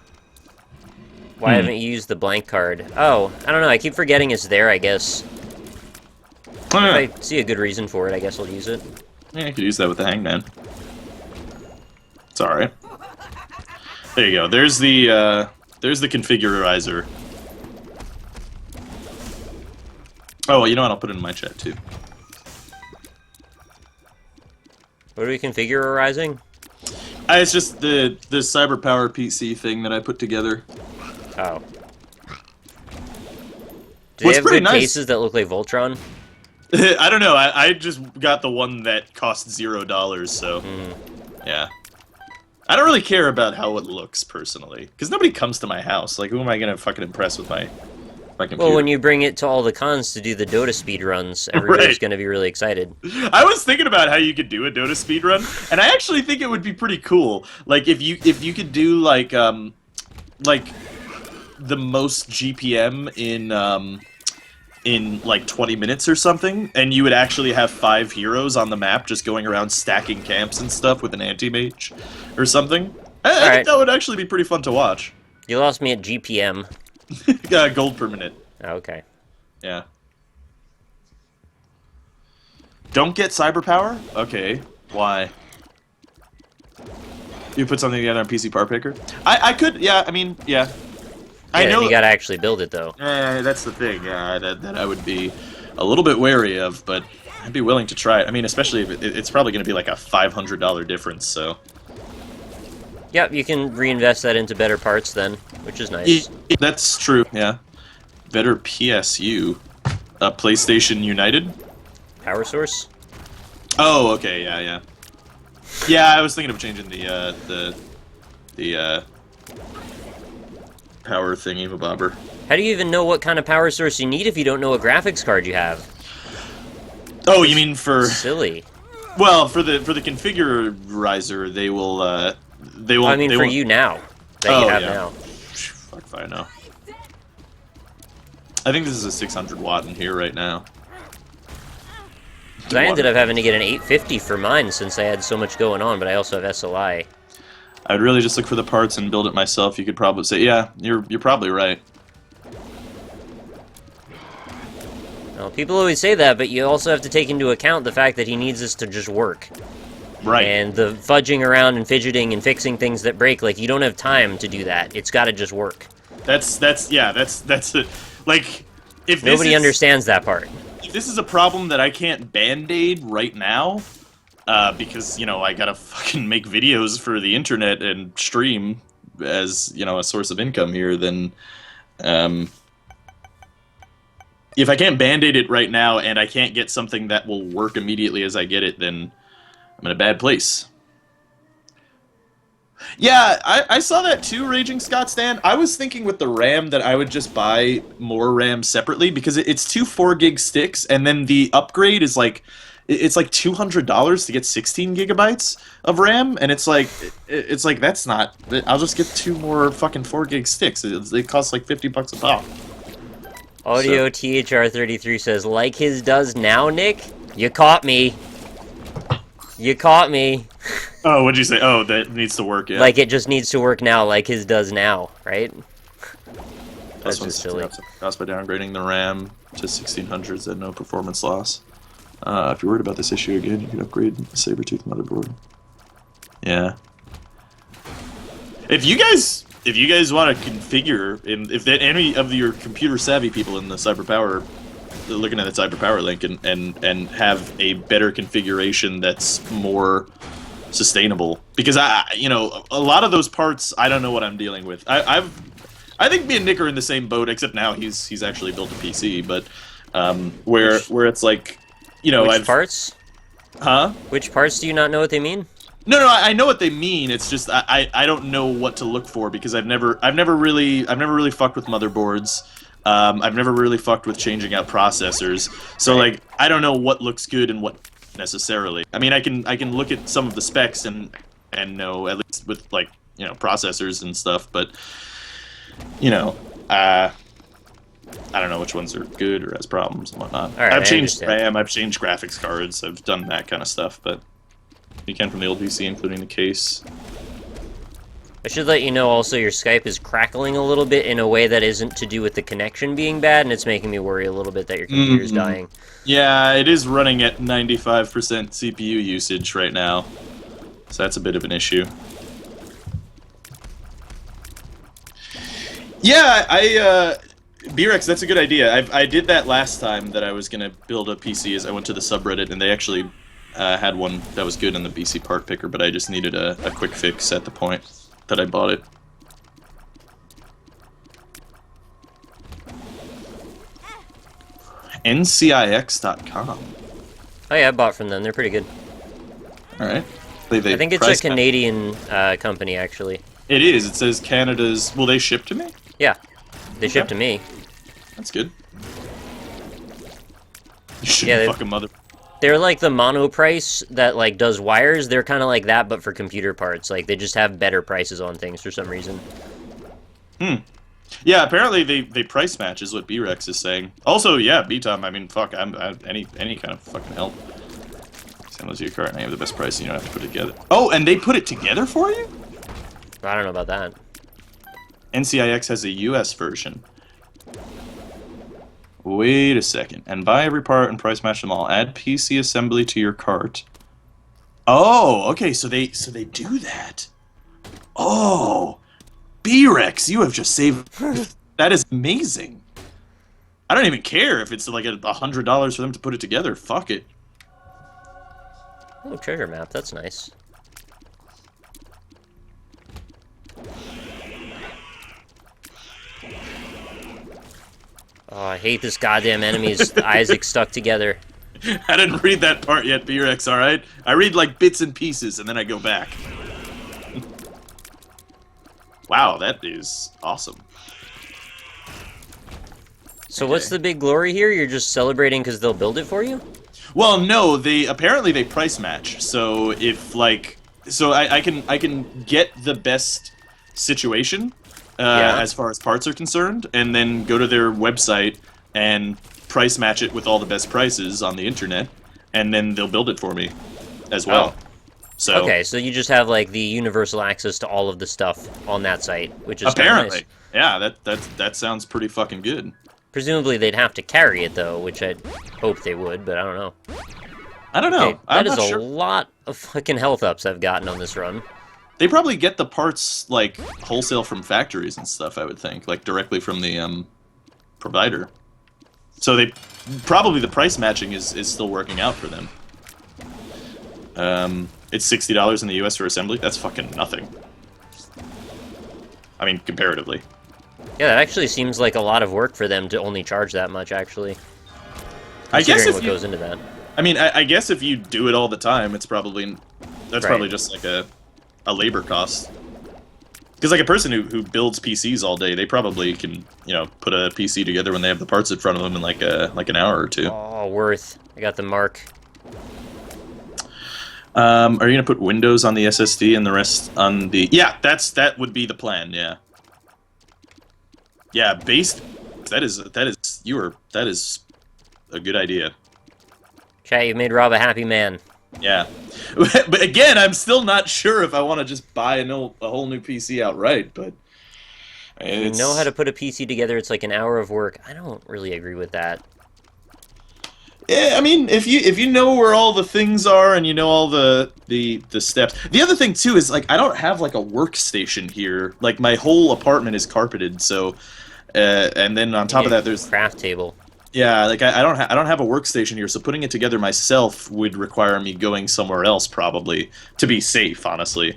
Why haven't you used the blank card? Oh, I don't know. I keep forgetting it's there, I guess. Oh, yeah. If I see a good reason for it, I guess I'll use it. Yeah, I could use that with the Hangman. It's alright. There you go. There's the configurizer. Oh, well, you know what? I'll put it in my chat, too. What are we configurizing? It's just the CyberPower PC thing that I put together. Oh. Do Well, they it's have pretty good nice. cases that look like Voltron? I don't know. I just got the one that cost $0, so... Yeah. I don't really care about how it looks, personally. Because nobody comes to my house. Like, who am I going to fucking impress with my computer? Well, when you bring it to all the cons to do the Dota speedruns, everybody's Right. going to be really excited. I was thinking about how you could do a Dota speedrun, and I actually think it would be pretty cool. Like, if you could do, like the most GPM in like 20 minutes or something, and you would actually have 5 heroes on the map just going around stacking camps and stuff with an anti-mage or something. I think that would actually be pretty fun to watch. You lost me at GPM. Gold per minute. Okay. Yeah. Don't get cyber power? Okay. Why? You put something together on PC Part Picker? I could, yeah, I mean, yeah. I know you gotta actually build it, though. That's the thing, that I would be a little bit wary of, but I'd be willing to try it. I mean, especially if it's probably going to be like a $500 difference, so... Yep, you can reinvest that into better parts then, which is nice. That's true, yeah. Better PSU. PlayStation United? Power source? Oh, okay, yeah. Yeah, I was thinking of changing the power thingy bobber. How do you even know what kind of power source you need if you don't know what graphics card you have? Oh, you mean for... Silly. Well, for the configurizer, they will I mean, for you now. That you have now. Fuck if I know. I think this is a 600 watt in here right now. I ended up having to get an 850 for mine since I had so much going on, but I also have SLI. I'd really just look for the parts and build it myself. You could probably say, yeah, you're probably right. Well, people always say that, but you also have to take into account the fact that he needs this to just work. Right. And the fudging around and fidgeting and fixing things that break, like, you don't have time to do that. It's gotta just work. That's it. Like, if Nobody understands that part. If this is a problem that I can't band-aid right now, because, you know, I gotta fucking make videos for the internet and stream as, you know, a source of income here, then, if I can't band-aid it right now and I can't get something that will work immediately as I get it, then I'm in a bad place. Yeah, I saw that too, Raging Scott Stan. I was thinking with the RAM that I would just buy more RAM separately because it's 2 4-gig sticks, and then the upgrade is like, it's like $200 to get 16 gigabytes of RAM, and it's like that's not. I'll just get 2 more fucking 4-gig sticks. It costs like $50 a pop. Audio THR33 says, like his does now, Nick? You caught me. You caught me. Oh, what'd you say? Oh, that needs to work, yeah. Like it just needs to work now, like his does now, right? That's just silly. Cost by downgrading the RAM to 1600s at no performance loss. If you're worried about this issue again, you can upgrade the Sabertooth motherboard. Yeah. If you guys want to configure, if any of your computer savvy people in the CyberPower, looking at the CyberPower link and have a better configuration that's more sustainable, because you know, a lot of those parts I don't know what I'm dealing with. I think me and Nick are in the same boat, except now he's actually built a PC, but where it's like, you know, Which parts? Huh? Which parts do you not know what they mean? No, I know what they mean. It's just I don't know what to look for because I've never really fucked with motherboards. I've never really fucked with changing out processors. So like I don't know what looks good and what necessarily. I mean, I can look at some of the specs and know, at least with, like, you know, processors and stuff, but you know, I don't know which ones are good or has problems and whatnot. Right, I've changed RAM, I've changed graphics cards, I've done that kind of stuff, but you can from the old PC, including the case. I should let you know also your Skype is crackling a little bit in a way that isn't to do with the connection being bad, and it's making me worry a little bit that your computer's dying. Yeah, it is running at 95% CPU usage right now, so that's a bit of an issue. Yeah, B-Rex, that's a good idea. I did that last time that I was going to build a PC, as I went to the subreddit, and they actually had one that was good on the BC part picker, but I just needed a quick fix at the point that I bought it. NCIX.com. Oh yeah, I bought from them. They're pretty good. Alright. I think it's a Canadian company, actually. It is. It says Canada's... Will they ship to me? Yeah. They ship to me. That's good. You shouldn't fucking mother... They're like the mono price that like does wires. They're kind of like that, but for computer parts. Like they just have better prices on things for some reason. Yeah, apparently they price match is what B-Rex is saying. Also, yeah, B-Tom, I mean, fuck, any kind of fucking help. Send your cart and I have the best price and you don't have to put it together. Oh, and they put it together for you? I don't know about that. NCIX has a US version. Wait a second. And buy every part and price match them all. Add PC assembly to your cart. Oh, okay, so they do that. Oh, B-Rex, you have just saved. That is amazing. I don't even care if it's like $100 for them to put it together. Fuck it. Oh, treasure map. That's nice. Oh, I hate this goddamn enemy's Isaac stuck together. I didn't read that part yet, B-Rex, alright? I read like bits and pieces and then I go back. Wow, that is awesome. So Okay. what's the big glory here? You're just celebrating because they'll build it for you? Well, no, apparently they price match. So if like, I can get the best situation Yeah. as far as parts are concerned, and then go to their website and price match it with all the best prices on the internet, and then they'll build it for me as well. Oh. So Okay, so you just have like the universal access to all of the stuff on that site, which is kinda apparently, nice. yeah, that sounds pretty fucking good. Presumably they'd have to carry it though, which I'd hope they would, but I don't know. I don't know. Okay, I'm that is not a sure. lot of fucking health ups I've gotten on this run. They probably get the parts like wholesale from factories and stuff. I would think, like directly from the provider. So they probably the price matching is still working out for them. It's $60 in the U.S. for assembly. That's fucking nothing. I mean, comparatively. Yeah, that actually seems like a lot of work for them to only charge that much, actually. I guess Considering if what you, goes into that. I mean, I guess if you do it all the time, it's probably that's Right. probably just like a labor cost. Because like a person who builds PCs all day, they probably can put a PC together when they have the parts in front of them in like an hour or two. Oh, worth. I got the mark. Are you gonna put Windows on the SSD and the rest on the? Yeah, that would be the plan. Yeah. Yeah, based. That is a good idea. Chat, you've made Rob a happy man. Yeah, but again, I'm still not sure if I want to just buy a whole new PC outright. But You know how to put a PC together, it's like an hour of work. I don't really agree with that. Yeah, I mean, if you know where all the things are and you know all the steps. The other thing too is like I don't have like a workstation here. Like my whole apartment is carpeted, so and then on top of that, there's craft table. yeah, like I don't have a workstation here, so putting it together myself would require me going somewhere else probably to be safe, honestly.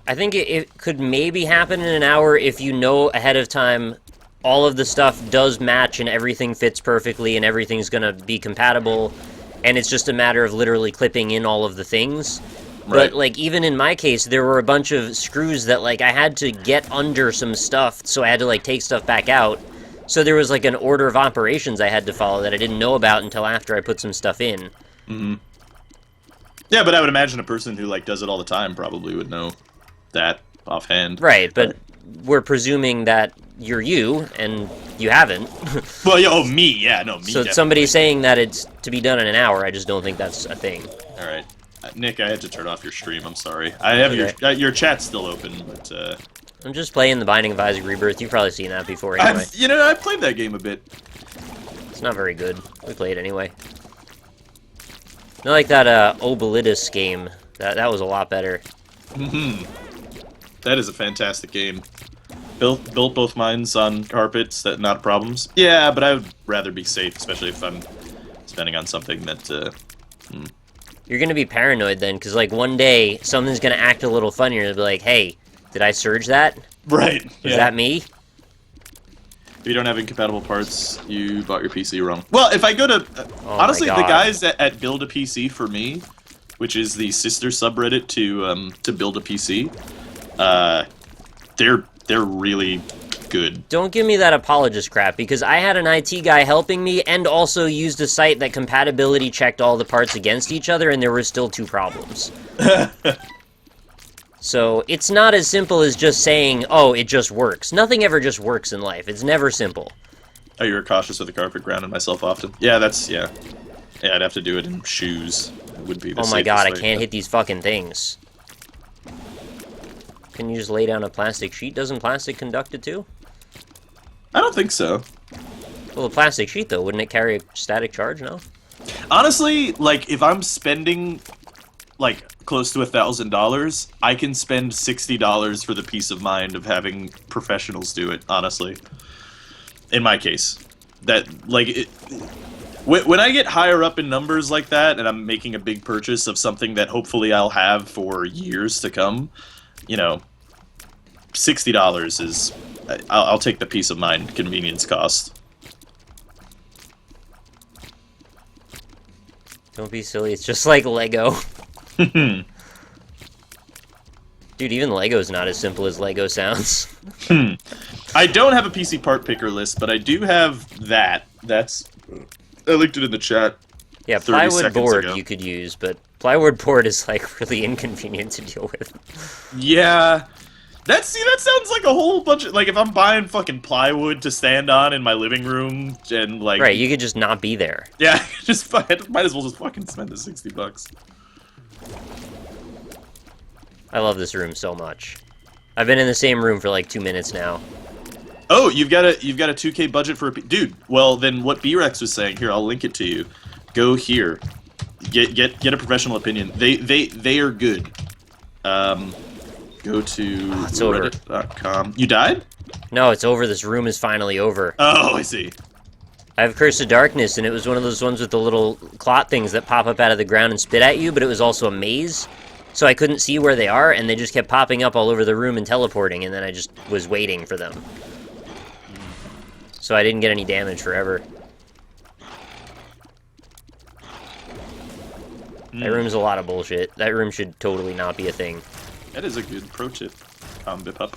I think it could maybe happen in an hour if you know ahead of time all of the stuff does match and everything fits perfectly and everything's gonna be compatible, and it's just a matter of literally clipping in all of the things. Right. But, like, even in my case, there were a bunch of screws that, like, I had to get under some stuff, so I had to, like, take stuff back out. So there was, like, an order of operations I had to follow that I didn't know about until after I put some stuff in. Mm-hmm. Yeah, but I would imagine a person who, like, does it all the time probably would know that offhand. Right, but we're presuming that you're you, and you haven't. Well, yeah, me, yeah, no, me. So Definitely. somebody saying that it's to be done in an hour, I just don't think that's a thing. All right, Nick, I had to turn off your stream. I'm sorry. I have your chat's still open, but I'm just playing The Binding of Isaac Rebirth. You've probably seen that before anyway. I've played that game a bit. It's not very good. We played anyway. Not like that Obelitus game. That was a lot better. Mm-hmm. That is a fantastic game. Built both mines on carpets, that not problems. Yeah, but I would rather be safe, especially if I'm spending on something that. You're gonna be paranoid then, because like one day something's gonna act a little funny, and it'll be like, "Hey, did I surge that? Right. Was that me?" If you don't have incompatible parts, you bought your PC wrong. Well, if I go to Oh honestly, my the God. guys at Build a PC for me, which is the sister subreddit to Build a PC, they're really good. Don't give me that apologist crap, because I had an IT guy helping me and also used a site that compatibility checked all the parts against each other, and there were still 2 problems. So it's not as simple as just saying, oh, it just works. Nothing ever just works in life. It's never simple. Oh, you were cautious with the carpet, grounded myself often. Yeah, that's, yeah. Yeah, I'd have to do it in shoes. It would be the Oh my god, I way, can't but... hit these fucking things. Can you just lay down a plastic sheet? Doesn't plastic conduct it too? I don't think so. Well, a plastic sheet, though, wouldn't it carry a static charge, no? Honestly, like, if I'm spending, like, close to $1,000, I can spend $60 for the peace of mind of having professionals do it, honestly. In my case. That, like, when I get higher up in numbers like that, and I'm making a big purchase of something that hopefully I'll have for years to come, you know, $60 is... I'll take the peace of mind convenience cost. Don't be silly, it's just like Lego. Dude, even Lego's not as simple as Lego sounds. I don't have a PC part picker list, but I do have that. I linked it in the chat. Yeah, plywood board you could use, but plywood board is, like, really inconvenient to deal with. Yeah. That sounds like a whole bunch of, like, if I'm buying fucking plywood to stand on in my living room, and, like... Right, you could just not be there. Yeah, just might as well just fucking spend the $60. I love this room so much. I've been in the same room for, like, 2 minutes now. Oh, you've got a 2K budget for a... Dude, well, then what B-Rex was saying, here, I'll link it to you. Go here. Get a professional opinion. They are good. Go to reddit.com. You died? No, it's over. This room is finally over. Oh, I see. I have Curse of Darkness, and it was one of those ones with the little clot things that pop up out of the ground and spit at you, but it was also a maze, so I couldn't see where they are, and they just kept popping up all over the room and teleporting, and then I just was waiting for them. So I didn't get any damage forever. That room's a lot of bullshit. That room should totally not be a thing. That is a good pro tip, Bipup.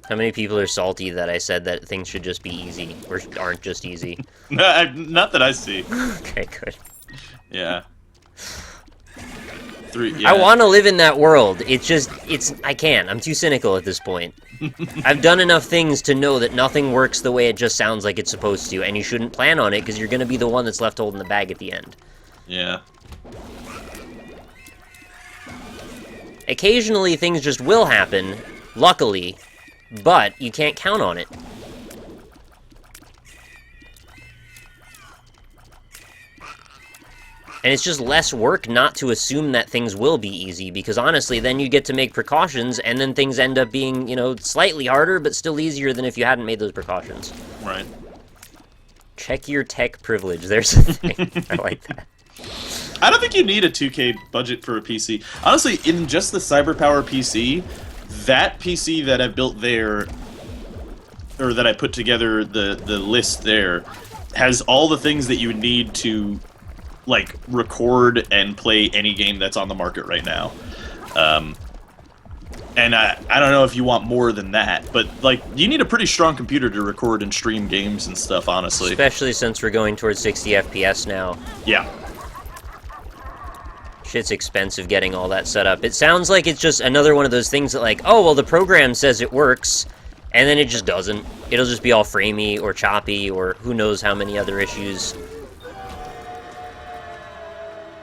How many people are salty that I said that things should just be easy, or aren't just easy? Not that I see. Okay, good. Yeah. Yeah. I want to live in that world. I can't. I'm too cynical at this point. I've done enough things to know that nothing works the way it just sounds like it's supposed to, and you shouldn't plan on it, because you're going to be the one that's left holding the bag at the end. Yeah. Occasionally, things just will happen, luckily, but you can't count on it. And it's just less work not to assume that things will be easy, because honestly, then you get to make precautions, and then things end up being, you know, slightly harder, but still easier than if you hadn't made those precautions. Right. Check your tech privilege. There's a thing. I like that. I don't think you need a 2K budget for a PC. Honestly, in just the CyberPower PC, that PC that I built there, or that I put together the list there, has all the things that you would need to, like, record and play any game that's on the market right now. And I don't know if you want more than that, but, like, you need a pretty strong computer to record and stream games and stuff, honestly. Especially since we're going towards 60 FPS now. Yeah. Shit's expensive getting all that set up. It sounds like it's just another one of those things that, like, oh, well, the program says it works, and then it just doesn't. It'll just be all framey or choppy or who knows how many other issues.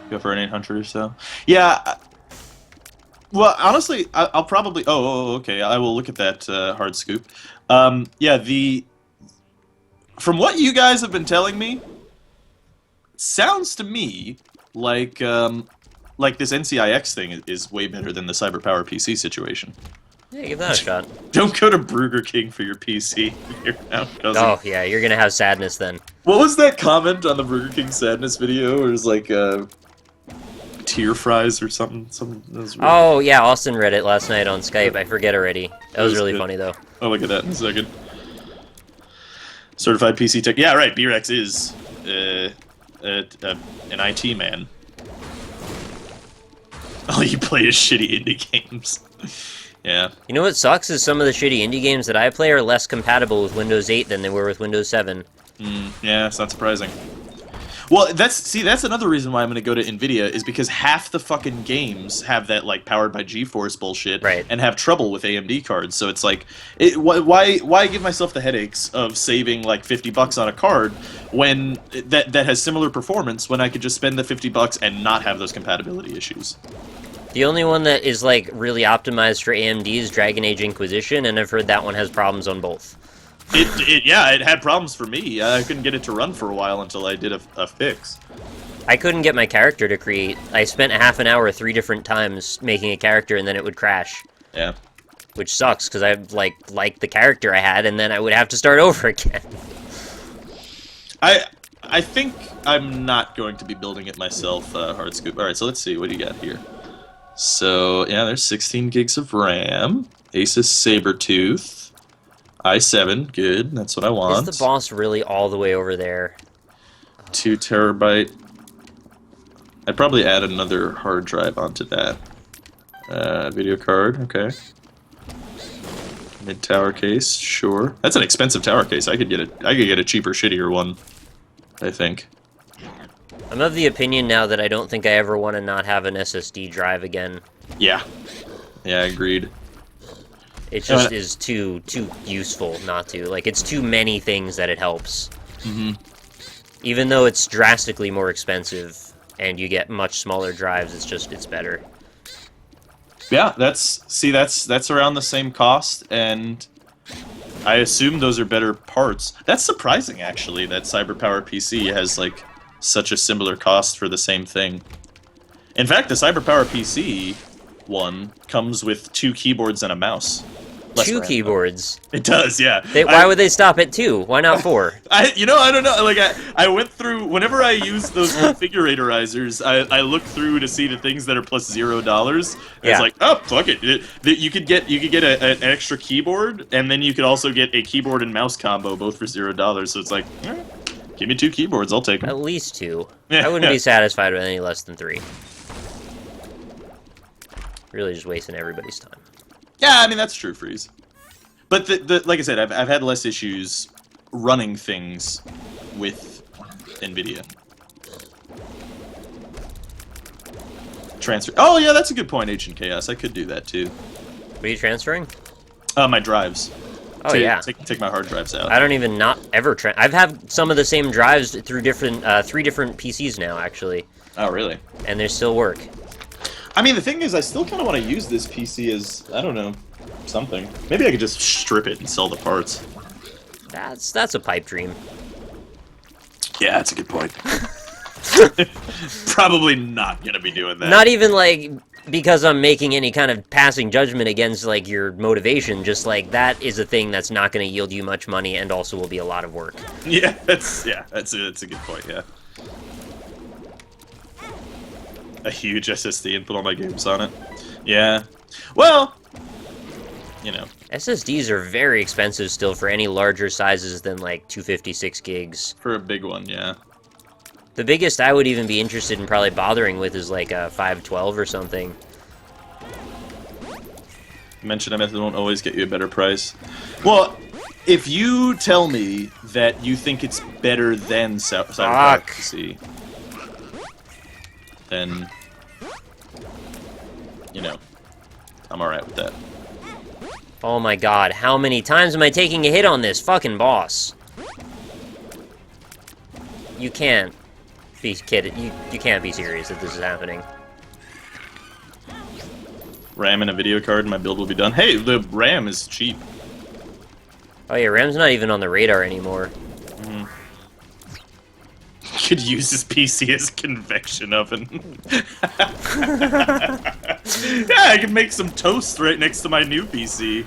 Go for an 800 or so. Yeah. Well, honestly, I'll probably... Oh, okay. I will look at that hard scoop. Yeah, from what you guys have been telling me, it sounds to me like this NCIX thing is way better than the CyberPower PC situation. Yeah, give that a shot. Don't go to Burger King for your PC. Oh, yeah, you're gonna have sadness then. What was that comment on the Burger King sadness video? It was like, tear fries or something. Oh, yeah, Austin read it last night on Skype. I forget already. That was really funny, though. I'll look at that in a second. Certified PC tech. Yeah, right, B-Rex is an IT man. All you play is shitty indie games. Yeah. You know what sucks is some of the shitty indie games that I play are less compatible with Windows 8 than they were with Windows 7. Yeah, it's not surprising. Well, that's another reason why I'm going to go to Nvidia is because half the fucking games have that like powered by GeForce bullshit, Right. and have trouble with AMD cards. So it's like, why give myself the headaches of saving like $50 on a card when that has similar performance when I could just spend the $50 and not have those compatibility issues. The only one that is like really optimized for AMD is Dragon Age Inquisition, and I've heard that one has problems on both. It had problems for me. I couldn't get it to run for a while until I did a fix. I couldn't get my character to create. I spent a half an hour 3 different times making a character, and then it would crash. Yeah. Which sucks, because I liked the character I had, and then I would have to start over again. I think I'm not going to be building it myself, Hardscoop. Alright, so let's see. What do you got here? So, yeah, there's 16 gigs of RAM. Asus Sabertooth. i7, good. That's what I want. Is the boss really all the way over there? 2 terabyte. I'd probably add another hard drive onto that. Video card, okay. Mid tower case, sure. That's an expensive tower case. I could get a cheaper, shittier one, I think. I'm of the opinion now that I don't think I ever want to not have an SSD drive again. Yeah. Yeah, agreed. It just is too useful not to. Like, it's too many things that it helps. Mm-hmm. Even though it's drastically more expensive and you get much smaller drives, it's better. Yeah, that's around the same cost, and I assume those are better parts. That's surprising, actually, that CyberPower PC has like such a similar cost for the same thing. In fact, the CyberPower PC one comes with 2 keyboards and a mouse. Less 2 RAM, keyboards. though. It does, yeah. Why would they stop at 2? Why not 4? I don't know. Like I went through whenever I use those configuratorizers, I look through to see the things that are plus $0. And Yeah. It's like, oh fuck it. You could get an extra keyboard, and then you could also get a keyboard and mouse combo, both for $0. So it's like, give me 2 keyboards, I'll take them. At least 2. Yeah. I wouldn't be satisfied with any less than 3. Really just wasting everybody's time. Yeah, I mean that's true, Freeze. But like I said, I've had less issues running things with Nvidia. Transfer. Oh yeah, that's a good point, Ancient Chaos. I could do that too. What are you transferring? My drives. Oh, yeah. Take my hard drives out. I don't even not ever I've had some of the same drives through 3 different PCs now, actually. Oh really? And they still work. I mean, the thing is, I still kind of want to use this PC as, I don't know, something. Maybe I could just strip it and sell the parts. That's a pipe dream. Yeah, that's a good point. Probably not gonna be doing that. Not even like because I'm making any kind of passing judgment against like your motivation, just like that is a thing that's not going to yield you much money and also will be a lot of work. Yeah, that's a good point. Yeah. A huge SSD and put all my games on it. Yeah. Well, you know. SSDs are very expensive still for any larger sizes than like 256 gigs. For a big one, yeah. The biggest I would even be interested in probably bothering with is like a 512 or something. Mention method won't always get you a better price. Well, if you tell me that you think it's better than CyberPower PC, then, you know, I'm alright with that. Oh my god, how many times am I taking a hit on this fucking boss? You can't be kidding. You can't be serious that this is happening. RAM and a video card and my build will be done. Hey, the RAM is cheap. Oh yeah, RAM's not even on the radar anymore. Mm-hmm. Could use this PC as a convection oven. Yeah, I can make some toast right next to my new PC.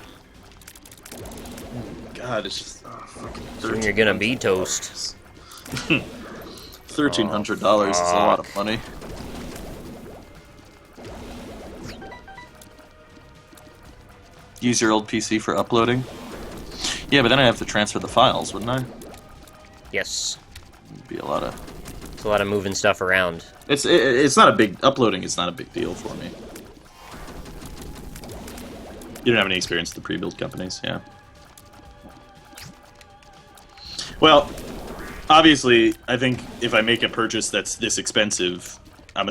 God, it's just fucking. Soon you're gonna be toast. $1,300 is a lot of money. Use your old PC for uploading? Yeah, but then I have to transfer the files, wouldn't I? Yes. It'd be a lot of. It's a lot of moving stuff around. It's not a big uploading. Is not a big deal for me. You don't have any experience with the pre-built companies, yeah. Well, obviously, I think if I make a purchase that's this expensive, I'm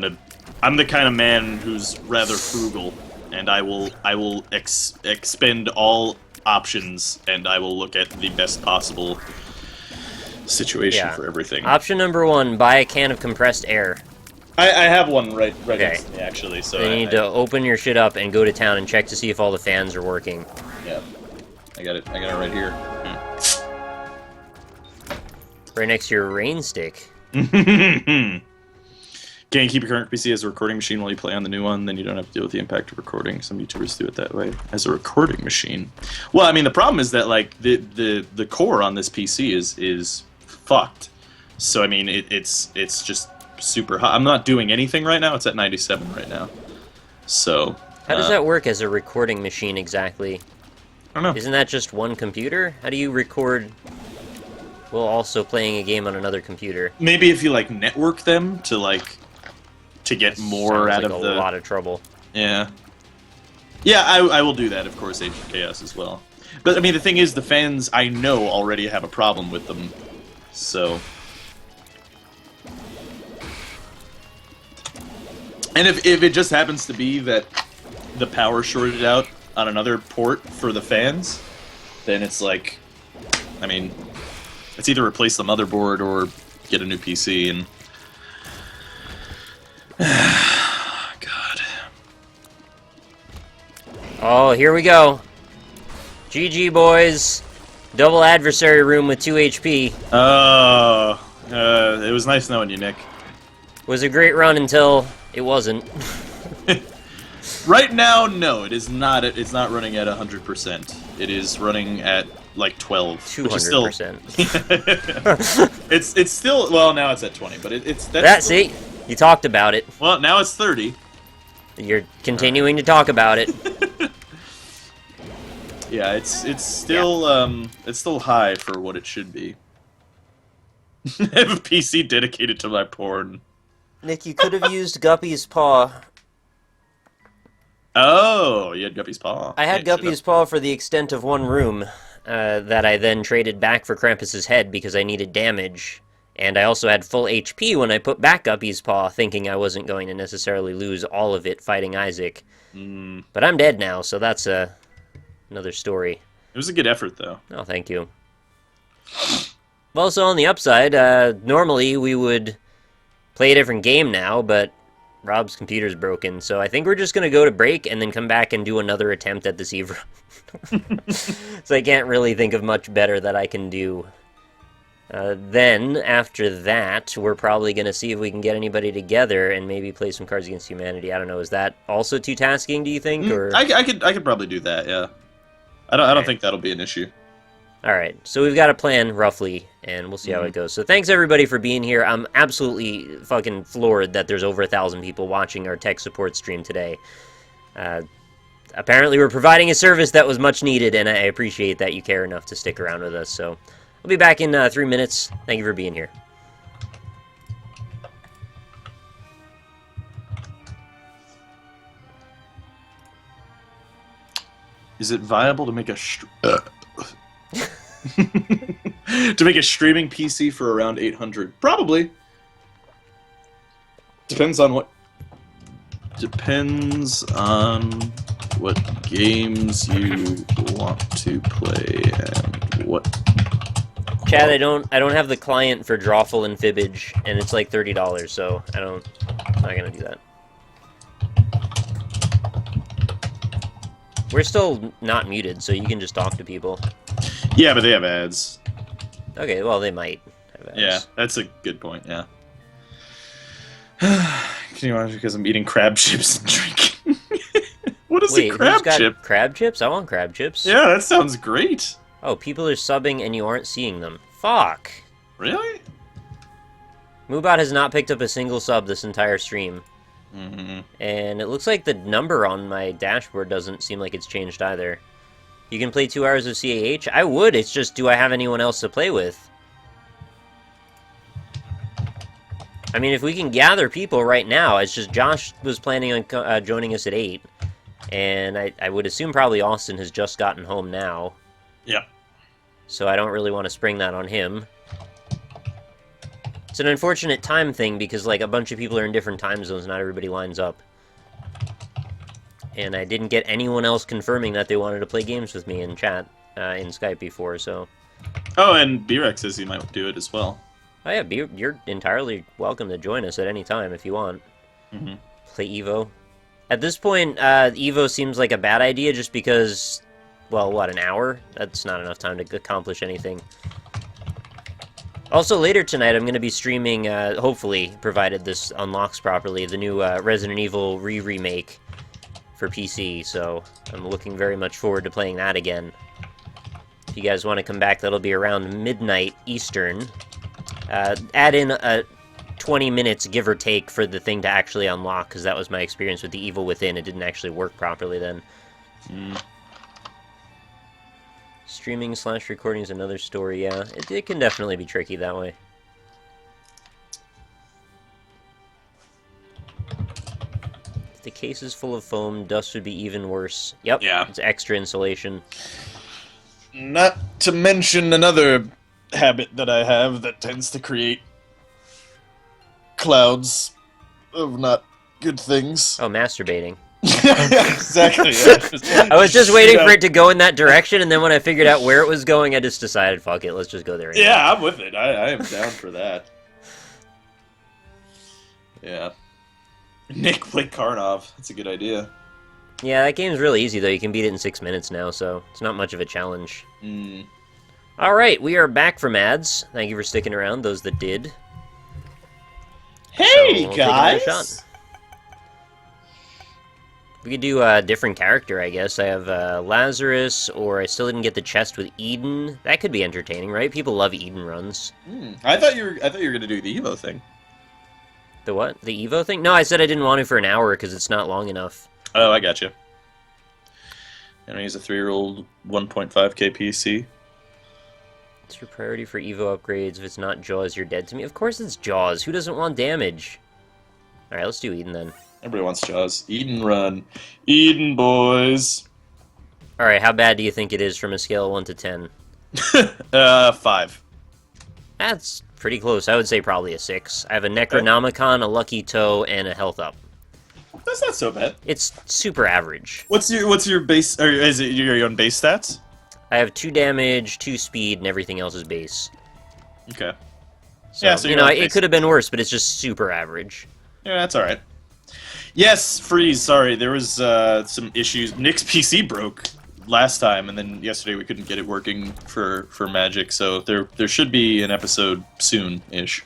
the kind of man who's rather frugal, and I will expend all options, and I will look at the best possible situation for everything. Option number 1: buy a can of compressed air. I have one right next to me, actually. So then you need to open your shit up and go to town and check to see if all the fans are working. Yeah, I got it right here. Right next to your rain stick. Can you keep your current PC as a recording machine while you play on the new one? Then you don't have to deal with the impact of recording. Some YouTubers do it that way, as a recording machine. Well, I mean, the problem is that like the core on this PC is fucked. So I mean, it's just super hot. I'm not doing anything right now. It's at 97 right now. So how does that work as a recording machine exactly? I don't know. Isn't that just one computer? How do you record while also playing a game on another computer? Maybe if you like network them to get more out of the... a lot of trouble. Yeah. Yeah, I will do that, of course, Age of Chaos as well. But, I mean, the thing is, the fans, I know, already have a problem with them. So... And if it just happens to be that the power shorted out on another port for the fans, then it's like... I mean, it's either replace the motherboard or get a new PC, and... God. Oh, here we go. GG, boys. Double adversary room with 2 HP. Oh, it was nice knowing you, Nick. Was a great run until it wasn't. Right now, no, it is not. It's not running at 100%. It is running at like 12, 200%. which is still. it's still, well, now it's at 20, but See, you talked about it. Well, now it's 30. You're continuing to talk about it. Yeah, it's still high for what it should be. I have a PC dedicated to my porn. Nick, you could have used Guppy's Paw. Oh, you had Guppy's Paw. I had Guppy's Paw for the extent of one room, that I then traded back for Krampus's head because I needed damage. And I also had full HP when I put back Guppy's Paw, thinking I wasn't going to necessarily lose all of it fighting Isaac. But I'm dead now, so that's another story. It was a good effort, though. Oh, thank you. Also, on the upside, normally we would play a different game now, but Rob's computer's broken, so I think we're just going to go to break and then come back and do another attempt at this Eve run. So I can't really think of much better that I can do. Then, after that, we're probably going to see if we can get anybody together and maybe play some Cards Against Humanity. I don't know, is that also too tasking, do you think? Or I could probably do that, yeah. I don't think that'll be an issue. Alright, so we've got a plan, roughly, and we'll see how it goes. So thanks, everybody, for being here. I'm absolutely fucking floored that there's over 1,000 people watching our tech support stream today. Apparently, we're providing a service that was much needed, and I appreciate that you care enough to stick around with us. So we'll be back in 3 minutes. Thank you for being here. Is it viable to make a to make a streaming PC for around 800? Probably. Depends on what games you want to play and what. Chad, I don't have the client for Drawful and Fibbage, and it's like $30, so I'm not gonna do that. We're still not muted, so you can just talk to people. Yeah, but they have ads. Okay, well, they might have ads. Yeah, that's a good point, yeah. Can you imagine because I'm eating crab chips and drinking? What is a crab chip? Crab chips? I want crab chips. Yeah, that sounds great. Oh, people are subbing and you aren't seeing them. Fuck. Really? Moobot has not picked up a single sub this entire stream. And it looks like the number on my dashboard doesn't seem like it's changed either. You can play 2 hours of CAH? I would, it's just, do I have anyone else to play with? I mean, if we can gather people right now, it's just Josh was planning on joining us at 8. And I would assume probably Austin has just gotten home now. Yeah. So I don't really want to spring that on him. It's an unfortunate time thing because, like, a bunch of people are in different time zones, not everybody lines up. And I didn't get anyone else confirming that they wanted to play games with me in chat, in Skype before, so... Oh, and B-Rex says he might do it as well. Oh yeah, you're entirely welcome to join us at any time if you want. Mm-hmm. Play Evo. At this point, Evo seems like a bad idea just because, well, what, an hour? That's not enough time to accomplish anything. Also, later tonight, I'm going to be streaming, hopefully, provided this unlocks properly, the new Resident Evil remake for PC, so I'm looking very much forward to playing that again. If you guys want to come back, that'll be around midnight Eastern. Add in 20 minutes, give or take, for the thing to actually unlock, because that was my experience with the Evil Within. It didn't actually work properly then. Streaming/recording is another story, yeah. It can definitely be tricky that way. If the case is full of foam, dust would be even worse. Yep, yeah. It's extra insulation. Not to mention another habit that I have that tends to create clouds of not good things. Oh, masturbating. Exactly. Yeah. I was just waiting for it to go in that direction, and then when I figured out where it was going, I just decided, fuck it, let's just go there. Anyway. Yeah, I'm with it. I am down for that. Yeah. Nick, play Karnov. That's a good idea. Yeah, that game's really easy, though. You can beat it in 6 minutes now, so it's not much of a challenge. Alright, we are back from ads. Thank you for sticking around, those that did. Hey, so we'll guys! We could do a different character, I guess. I have Lazarus, or I still didn't get the chest with Eden. That could be entertaining, right? People love Eden runs. I thought you were gonna do the Evo thing. The what? The Evo thing? No, I said I didn't want to for an hour because it's not long enough. Oh, I got you. And I use a 3-year-old 1.5K PC. It's your priority for Evo upgrades. If it's not Jaws, you're dead to me. Of course it's Jaws. Who doesn't want damage? Alright, let's do Eden then. Everybody wants Jaws. Eden run. Eden, boys. Alright, how bad do you think it is from a scale of 1 to 10? 5. That's pretty close. I would say probably a 6. I have a Necronomicon, a Lucky Toe, and a Health Up. That's not so bad. It's super average. What's your base, or is it your own base stats? I have 2 damage, 2 speed, and everything else is base. Okay. So, yeah, so you know, it could have been worse, but it's just super average. Yeah, that's alright. Yes, Freeze, sorry, there was some issues. Nick's PC broke last time, and then yesterday we couldn't get it working for Magic, so there should be an episode soon-ish.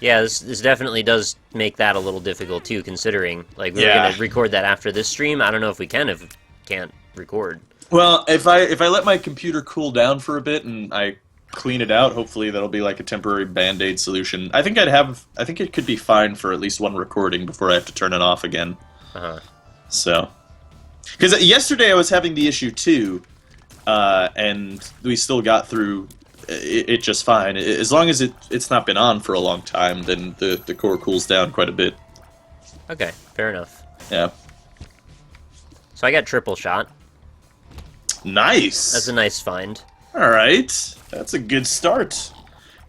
Yeah, this definitely does make that a little difficult, too, considering, like, we were going to record that after this stream. I don't know if we can if we can't record. Well, if I let my computer cool down for a bit and I clean it out, hopefully that'll be like a temporary Band-Aid solution. I think it could be fine for at least one recording before I have to turn it off again. So, because yesterday I was having the issue too, and we still got through it just fine. As long as it's not been on for a long time, then the core cools down quite a bit. Okay, fair enough. Yeah. So I got triple shot. Nice. That's a nice find. Alright. That's a good start.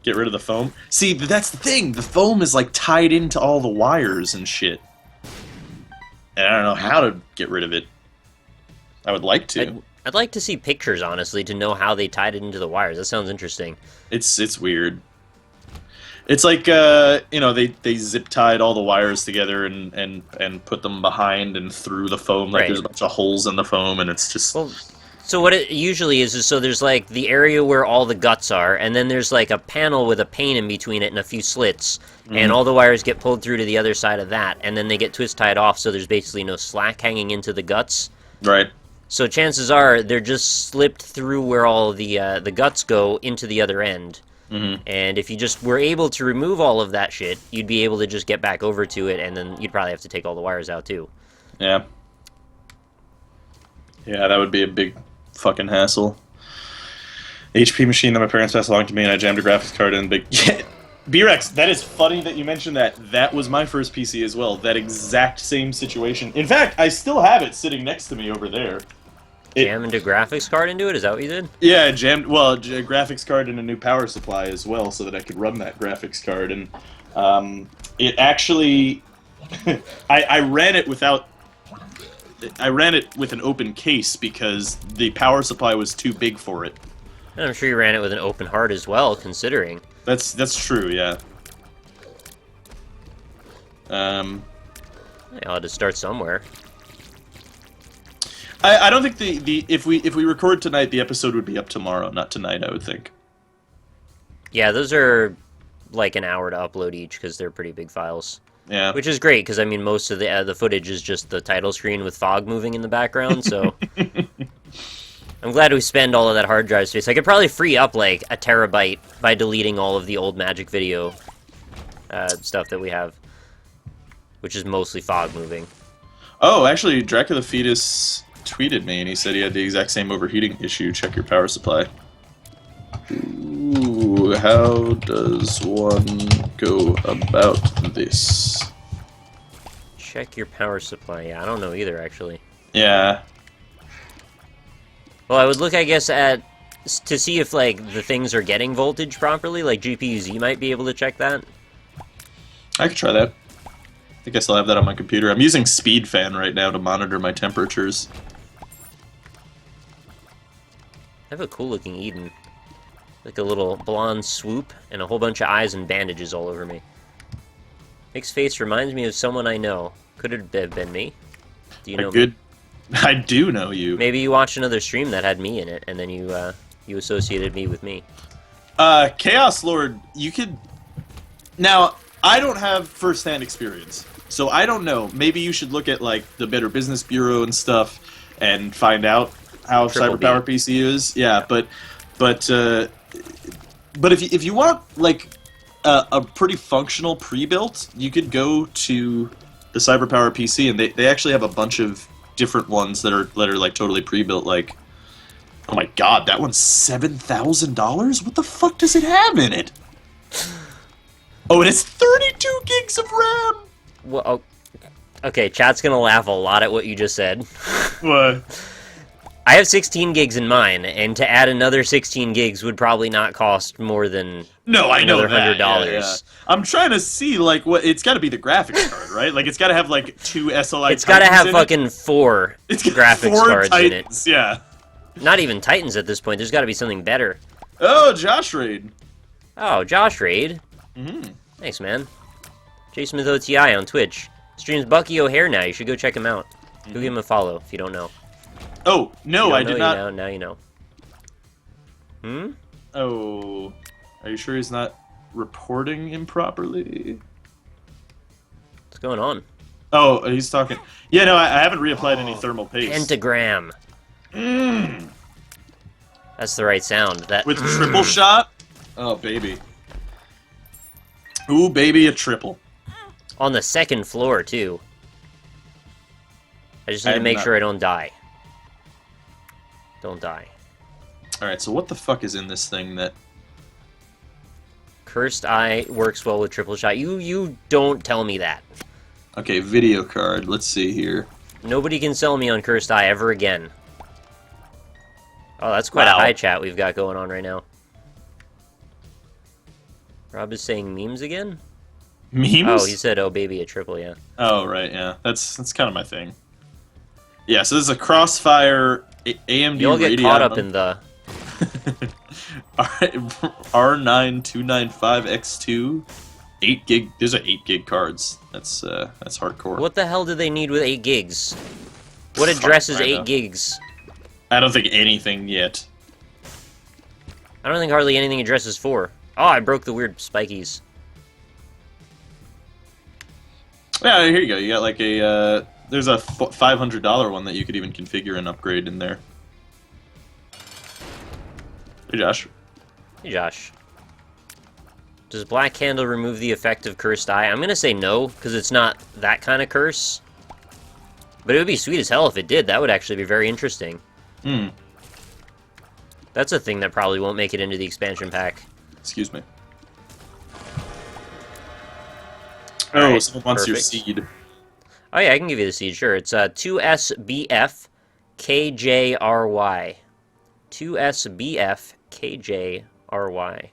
Get rid of the foam. See, that's the thing. The foam is, like, tied into all the wires and shit. And I don't know how to get rid of it. I would like to. I'd like to see pictures, honestly, to know how they tied it into the wires. That sounds interesting. It's weird. It's like, you know, they zip-tied all the wires together and put them behind and through the foam. Like, there's a bunch of holes in the foam, and it's just... Well, so what it usually is so there's, like, the area where all the guts are, and then there's, like, a panel with a pane in between it and a few slits, and all the wires get pulled through to the other side of that, and then they get twist-tied off, so there's basically no slack hanging into the guts. Right. So chances are they're just slipped through where all the guts go into the other end. And if you just were able to remove all of that shit, you'd be able to just get back over to it, and then you'd probably have to take all the wires out, too. Yeah. Yeah, that would be a big fucking hassle. HP machine that my parents passed along to me, and I jammed a graphics card in big... Yeah. B-Rex, that is funny that you mentioned that. That was my first PC as well. That exact same situation. In fact, I still have it sitting next to me over there. Jam into graphics card into it? Is that what you did? Yeah, I jammed a graphics card and a new power supply as well, so that I could run that graphics card. And it actually, I ran it without. I ran it with an open case because the power supply was too big for it. And I'm sure you ran it with an open heart as well, considering. That's true, yeah. I'll have to start somewhere. I don't think the if we record tonight, the episode would be up tomorrow, not tonight. I would think. Yeah, those are like an hour to upload each because they're pretty big files. Yeah. Which is great because I mean most of the footage is just the title screen with fog moving in the background. So I'm glad we spend all of that hard drive space. I could probably free up like a terabyte by deleting all of the old Magic Video stuff that we have, which is mostly fog moving. Oh, actually, Dracula Fetus tweeted me and he said he had the exact same overheating issue. Check your power supply. Ooh, how does one go about this? Check your power supply. Yeah, I don't know either, actually. Yeah. Well, I would look, I guess, to see if, like, the things are getting voltage properly. Like, GPU-Z might be able to check that. I could try that. I guess I'll have that on my computer. I'm using SpeedFan right now to monitor my temperatures. I have a cool-looking Eden. Like a little blonde swoop and a whole bunch of eyes and bandages all over me. Nick's face reminds me of someone I know. Could it have been me? Do you know me? I do know you. Maybe you watched another stream that had me in it, and then you associated me with me. Chaos Lord, you could... Now, I don't have first-hand experience, so I don't know. Maybe you should look at, like, the Better Business Bureau and stuff and find out how CyberPower PC is. Yeah, but if you want, like, a pretty functional pre-built, you could go to the CyberPower PC, and they actually have a bunch of different ones that are like totally pre-built. Like, oh my god, that one's $7,000. What the fuck does it have in it? Oh, it has 32 gigs of RAM. Well, oh, okay, chat's gonna laugh a lot at what you just said. What? I have 16 gigs in mine, and to add another 16 gigs would probably not cost more than another $100. Yeah. I'm trying to see, like, what it's got to be the graphics card, right? Like, it's got to have like 2 SLI. It's got to have fucking 4 graphics cards Titans, in it. Yeah. Not even Titans at this point. There's got to be something better. Oh, Josh Raid. Oh, Josh Raid. Mm-hmm. Thanks, man. JSmithOTI on Twitch. Streams Bucky O'Hare now. You should go check him out. Go give him a follow if you don't know. Oh, no, I did not. You know, now you know. Hmm? Oh, are you sure he's not reporting improperly? What's going on? Oh, he's talking. Yeah, no, I haven't reapplied any thermal paste. Pentagram. Mm. That's the right sound. That with triple shot? Oh, baby. Ooh, baby, a triple. On the second floor, too. I just need to make sure I don't die. Don't die. Alright, so what the fuck is in this thing that... Cursed Eye works well with triple shot. You don't tell me that. Okay, video card. Let's see here. Nobody can sell me on Cursed Eye ever again. Oh, that's quite a high chat we've got going on right now. Rob is saying memes again? Memes? Oh, he said, oh baby, a triple, yeah. Oh, right, yeah. That's kind of my thing. Yeah, so this is a Crossfire AMD You'll get Radeon caught up in the... R9 295X2, 8 gig. These are 8 gig cards. That's hardcore. What the hell do they need with 8 gigs? What addresses 8 gigs? I don't think anything yet. I don't think hardly anything addresses 4. Oh, I broke the weird spikies. Yeah, here you go. You got like a there's a $500 one that you could even configure and upgrade in there. Hey, Josh. Hey, Josh. Does Black Candle remove the effect of Cursed Eye? I'm gonna say no, because it's not that kind of curse. But it would be sweet as hell if it did. That would actually be very interesting. Hmm. That's a thing that probably won't make it into the expansion pack. Excuse me. Alright, someone wants your perfect. seed. Oh yeah, I can give you the seed, sure. It's 2SBF KJRY. 2SBF KJRY.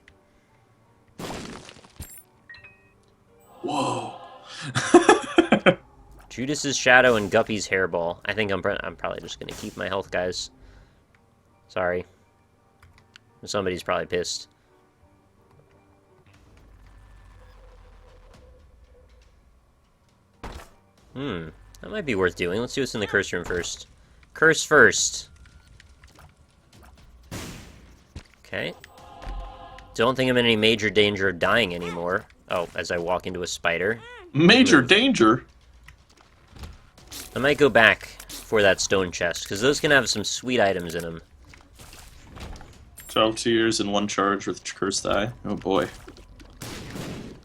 Whoa. Judas's Shadow and Guppy's Hairball. I think I'm probably just gonna keep my health, guys. Sorry. Somebody's probably pissed. That might be worth doing. Let's do what's in the curse room first. Curse first. Okay. Don't think I'm in any major danger of dying anymore. Oh, as I walk into a spider. Major danger? I might go back for that stone chest, because those can have some sweet items in them. 12 tears and 1 charge with cursed eye. Oh boy.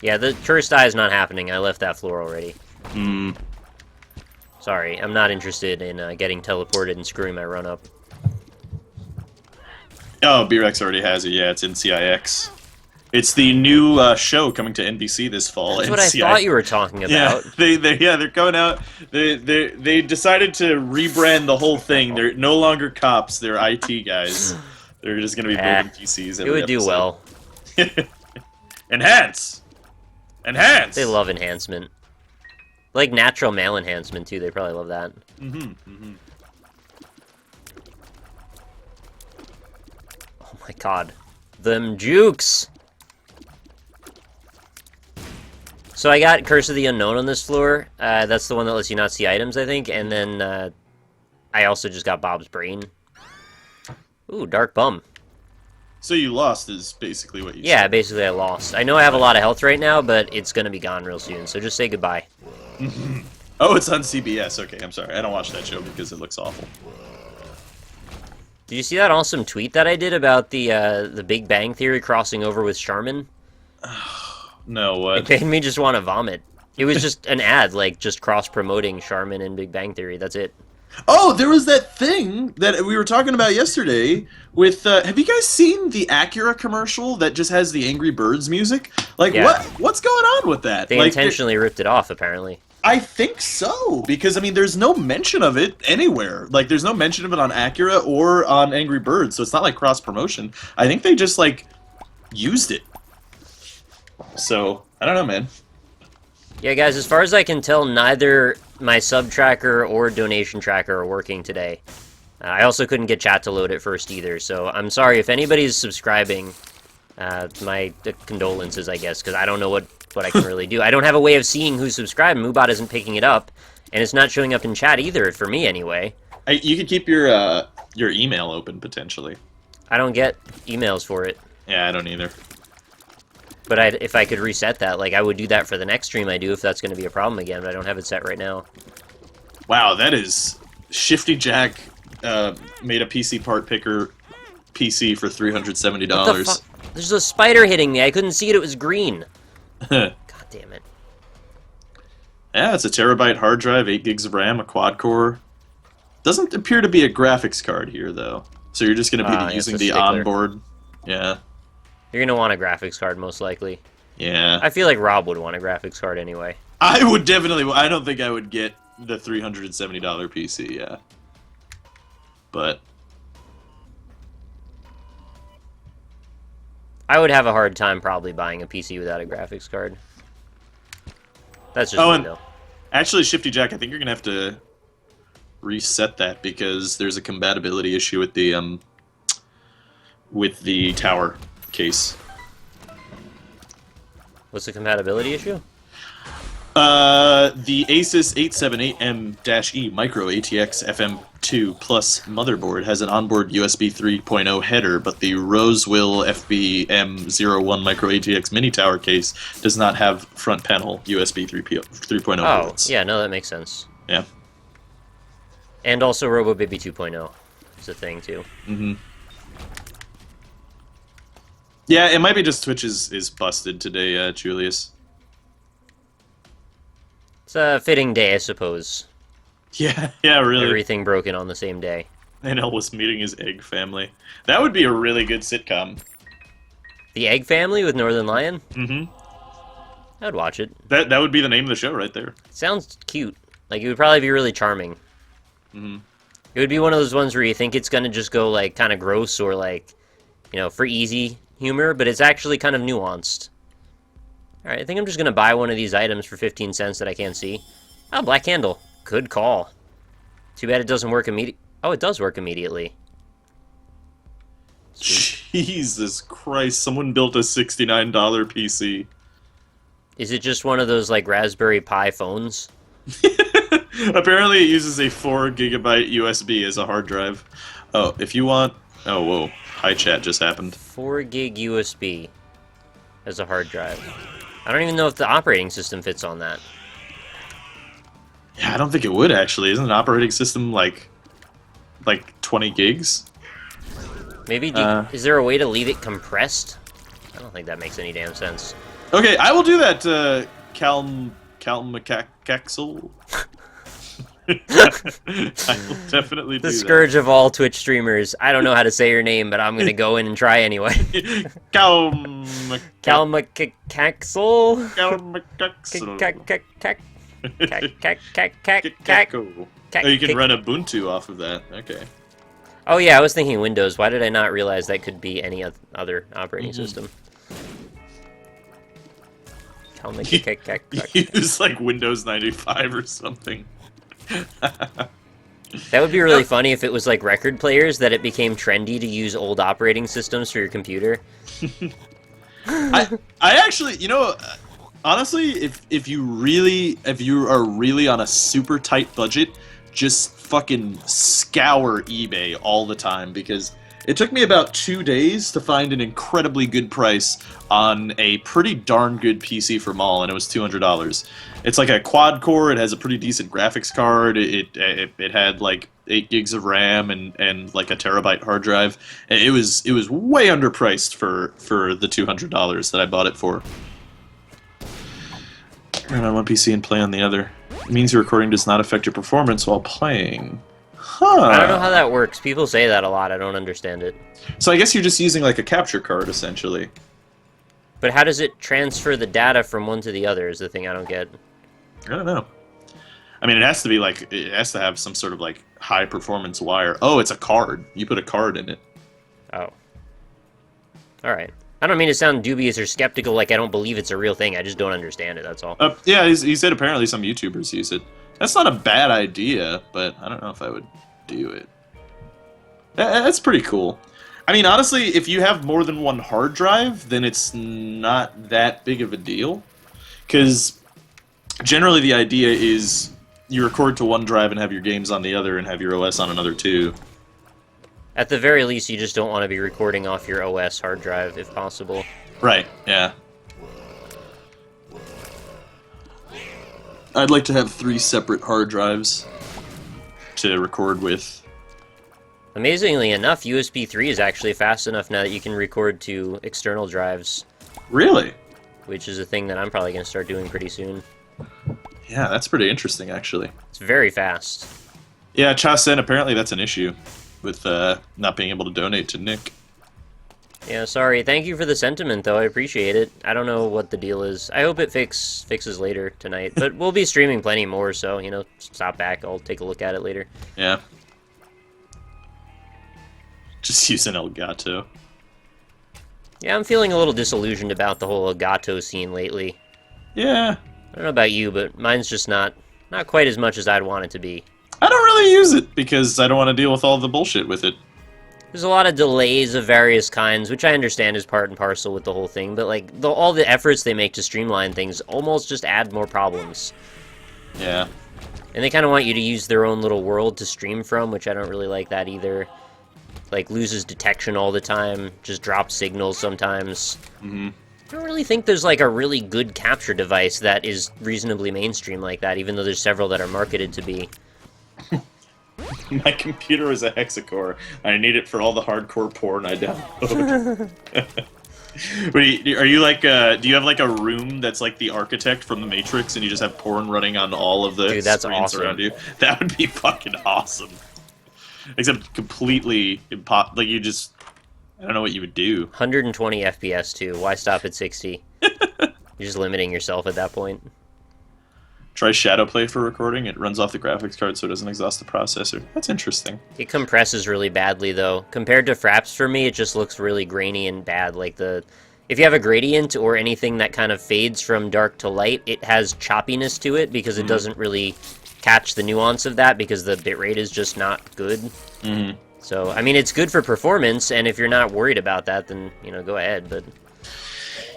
Yeah, the cursed eye is not happening. I left that floor already. Sorry, I'm not interested in getting teleported and screwing my run up. Oh, B-Rex already has it. Yeah, it's in CIX. It's the new show coming to NBC this fall. That's what I thought you were talking about. Yeah, they're coming out. They decided to rebrand the whole thing. They're no longer cops. They're IT guys. They're just gonna be building PCs. It would do well. Enhance. They love enhancement. Like natural male enhancement too. They probably love that. Oh my god, them jukes. So I got Curse of the Unknown on this floor. That's the one that lets you not see items, I think. And then I also just got Bob's Brain. Ooh, Dark Bum. So you lost is basically what you said. Yeah, basically I lost. I know I have a lot of health right now, but it's going to be gone real soon. So just say goodbye. Oh, it's on CBS. Okay, I'm sorry. I don't watch that show because it looks awful. Did you see that awesome tweet that I did about the Big Bang Theory crossing over with Charmin? No, what? It made me just want to vomit. It was just an ad, like, just cross-promoting Charmin and Big Bang Theory. That's it. Oh, there was that thing that we were talking about yesterday with, have you guys seen the Acura commercial that just has the Angry Birds music? Like, Yeah. what's going on with that? They like, intentionally ripped it off, apparently. I think so, because, I mean, there's no mention of it anywhere. Like, there's no mention of it on Acura or on Angry Birds, so it's not like cross-promotion. I think they just, like, used it. So, I don't know, man. Yeah, guys, as far as I can tell, neither my sub tracker or donation tracker are working today. I also couldn't get chat to load at first either, so I'm sorry if anybody's subscribing. My condolences, I guess, because I don't know what I can really do. I don't have a way of seeing who's subscribed. Moobot isn't picking it up, and it's not showing up in chat either, for me anyway. You could keep your email open, potentially. I don't get emails for it. Yeah, I don't either. But if I could reset that, like, I would do that for the next stream I do if that's going to be a problem again, but I don't have it set right now. Wow, that is... Shifty Jack made a PC part picker PC for $370. What the fuck? There's a spider hitting me. I couldn't see it. It was green. God damn it. Yeah, it's a terabyte hard drive, 8 gigs of RAM, a quad core. Doesn't appear to be a graphics card here, though. So you're just going to be using the onboard. Yeah. You're going to want a graphics card, most likely. Yeah. I feel like Rob would want a graphics card anyway. I would definitely... I don't think I would get the $370 PC, yeah. But... I would have a hard time probably buying a PC without a graphics card. That's just me, though. Actually, Shifty Jack, I think you're going to have to reset that because there's a compatibility issue with the tower case. What's the compatibility issue? The Asus 878M-E Micro ATX FM2 Plus motherboard has an onboard USB 3.0 header, but the Rosewill FBM01 Micro ATX mini tower case does not have front panel USB 3.0 ports. Yeah, no, that makes sense. Yeah. And also RoboBaby 2.0 is a thing, too. Mm-hmm. Yeah, it might be just Twitch is busted today, Julius. It's a fitting day, I suppose. Yeah, really. Everything broken on the same day. NL was meeting his egg family. That would be a really good sitcom. The Egg Family with Northern Lion? Mm-hmm. I'd watch it. That would be the name of the show right there. Sounds cute. Like, it would probably be really charming. Mm-hmm. It would be one of those ones where you think it's gonna just go like kind of gross or like, you know, for easy humor, but it's actually kind of nuanced. All right, I think I'm just gonna buy one of these items for 15 cents that I can't see. Oh, black candle. Good call. Too bad it doesn't work immediately. Oh, it does work immediately. Sweet. Jesus Christ! Someone built a $69 PC. Is it just one of those like Raspberry Pi phones? Apparently, it uses a 4 GB USB as a hard drive. Oh, if you want. Oh, whoa! Hi, chat just happened. 4 gig USB as a hard drive. I don't even know if the operating system fits on that. Yeah, I don't think it would actually. Isn't an operating system like 20 gigs? Maybe is there a way to leave it compressed? I don't think that makes any damn sense. Okay, I will do that. Calmacaxel. I will definitely do The that. scourge of all Twitch streamers. I don't know how to say your name, but I'm gonna go in and try anyway. Calmacaxel. Calmacaxel? Calmacaxel. Oh, you can run Ubuntu off of that. Okay. Oh yeah, I was thinking Windows. Why did I not realize that could be any other operating system? Use like Windows 95 or something. That would be really funny if it was like record players that it became trendy to use old operating systems for your computer. I actually, you know, honestly, if you are really on a super tight budget, just fucking scour eBay all the time, because it took me about 2 days to find an incredibly good price on a pretty darn good PC from All, and it was $200. It's like a quad core. It has a pretty decent graphics card. It had like 8 gigs of RAM and like a terabyte hard drive. And it was way underpriced for the $200 that I bought it for. Run on one PC and play on the other. It means your recording does not affect your performance while playing. Huh. I don't know how that works. People say that a lot. I don't understand it. So I guess you're just using like a capture card, essentially. But how does it transfer the data from one to the other is the thing I don't get. I don't know. I mean, it has to have some sort of like high performance wire. Oh, it's a card. You put a card in it. Oh. Alright. I don't mean to sound dubious or skeptical, like I don't believe it's a real thing. I just don't understand it, that's all. Yeah, he said apparently some YouTubers use it. That's not a bad idea, but I don't know if I would do it. That's pretty cool. I mean, honestly, if you have more than one hard drive, then it's not that big of a deal. Because generally the idea is you record to one drive and have your games on the other and have your OS on another too. At the very least, you just don't want to be recording off your OS hard drive, if possible. Right, yeah. I'd like to have 3 separate hard drives to record with. Amazingly enough, USB 3 is actually fast enough now that you can record to external drives. Really? Which is a thing that I'm probably going to start doing pretty soon. Yeah, that's pretty interesting, actually. It's very fast. Yeah, Cha said apparently that's an issue with not being able to donate to Nick. Yeah, sorry. Thank you for the sentiment, though. I appreciate it. I don't know what the deal is. I hope it fixes later tonight. But we'll be streaming plenty more, so, you know, stop back. I'll take a look at it later. Yeah. Just use an Elgato. Yeah, I'm feeling a little disillusioned about the whole Elgato scene lately. Yeah. I don't know about you, but mine's just not quite as much as I'd want it to be. I don't really use it because I don't want to deal with all the bullshit with it. There's a lot of delays of various kinds, which I understand is part and parcel with the whole thing, but like all the efforts they make to streamline things almost just add more problems. Yeah. And they kind of want you to use their own little world to stream from, which I don't really like that either. Like, loses detection all the time, just drops signals sometimes. Mm-hmm. I don't really think there's like a really good capture device that is reasonably mainstream like that, even though there's several that are marketed to be. My computer is a hexacore. I need it for all the hardcore porn I download. Wait, are you like, do you have like a room that's like the architect from The Matrix and you just have porn running on all of the Dude, that's screens awesome. around you? That would be fucking awesome. Except completely like you just, I don't know what you would do. 120 FPS too. Why stop at 60? You're just limiting yourself at that point. Try shadow play for recording. It runs off the graphics card so it doesn't exhaust the processor. That's interesting. It compresses really badly, though. Compared to Fraps, for me, it just looks really grainy and bad. Like, if you have a gradient or anything that kind of fades from dark to light, it has choppiness to it because it doesn't really catch the nuance of that because the bitrate is just not good. Mm-hmm. So, I mean, it's good for performance, and if you're not worried about that, then, you know, go ahead, but...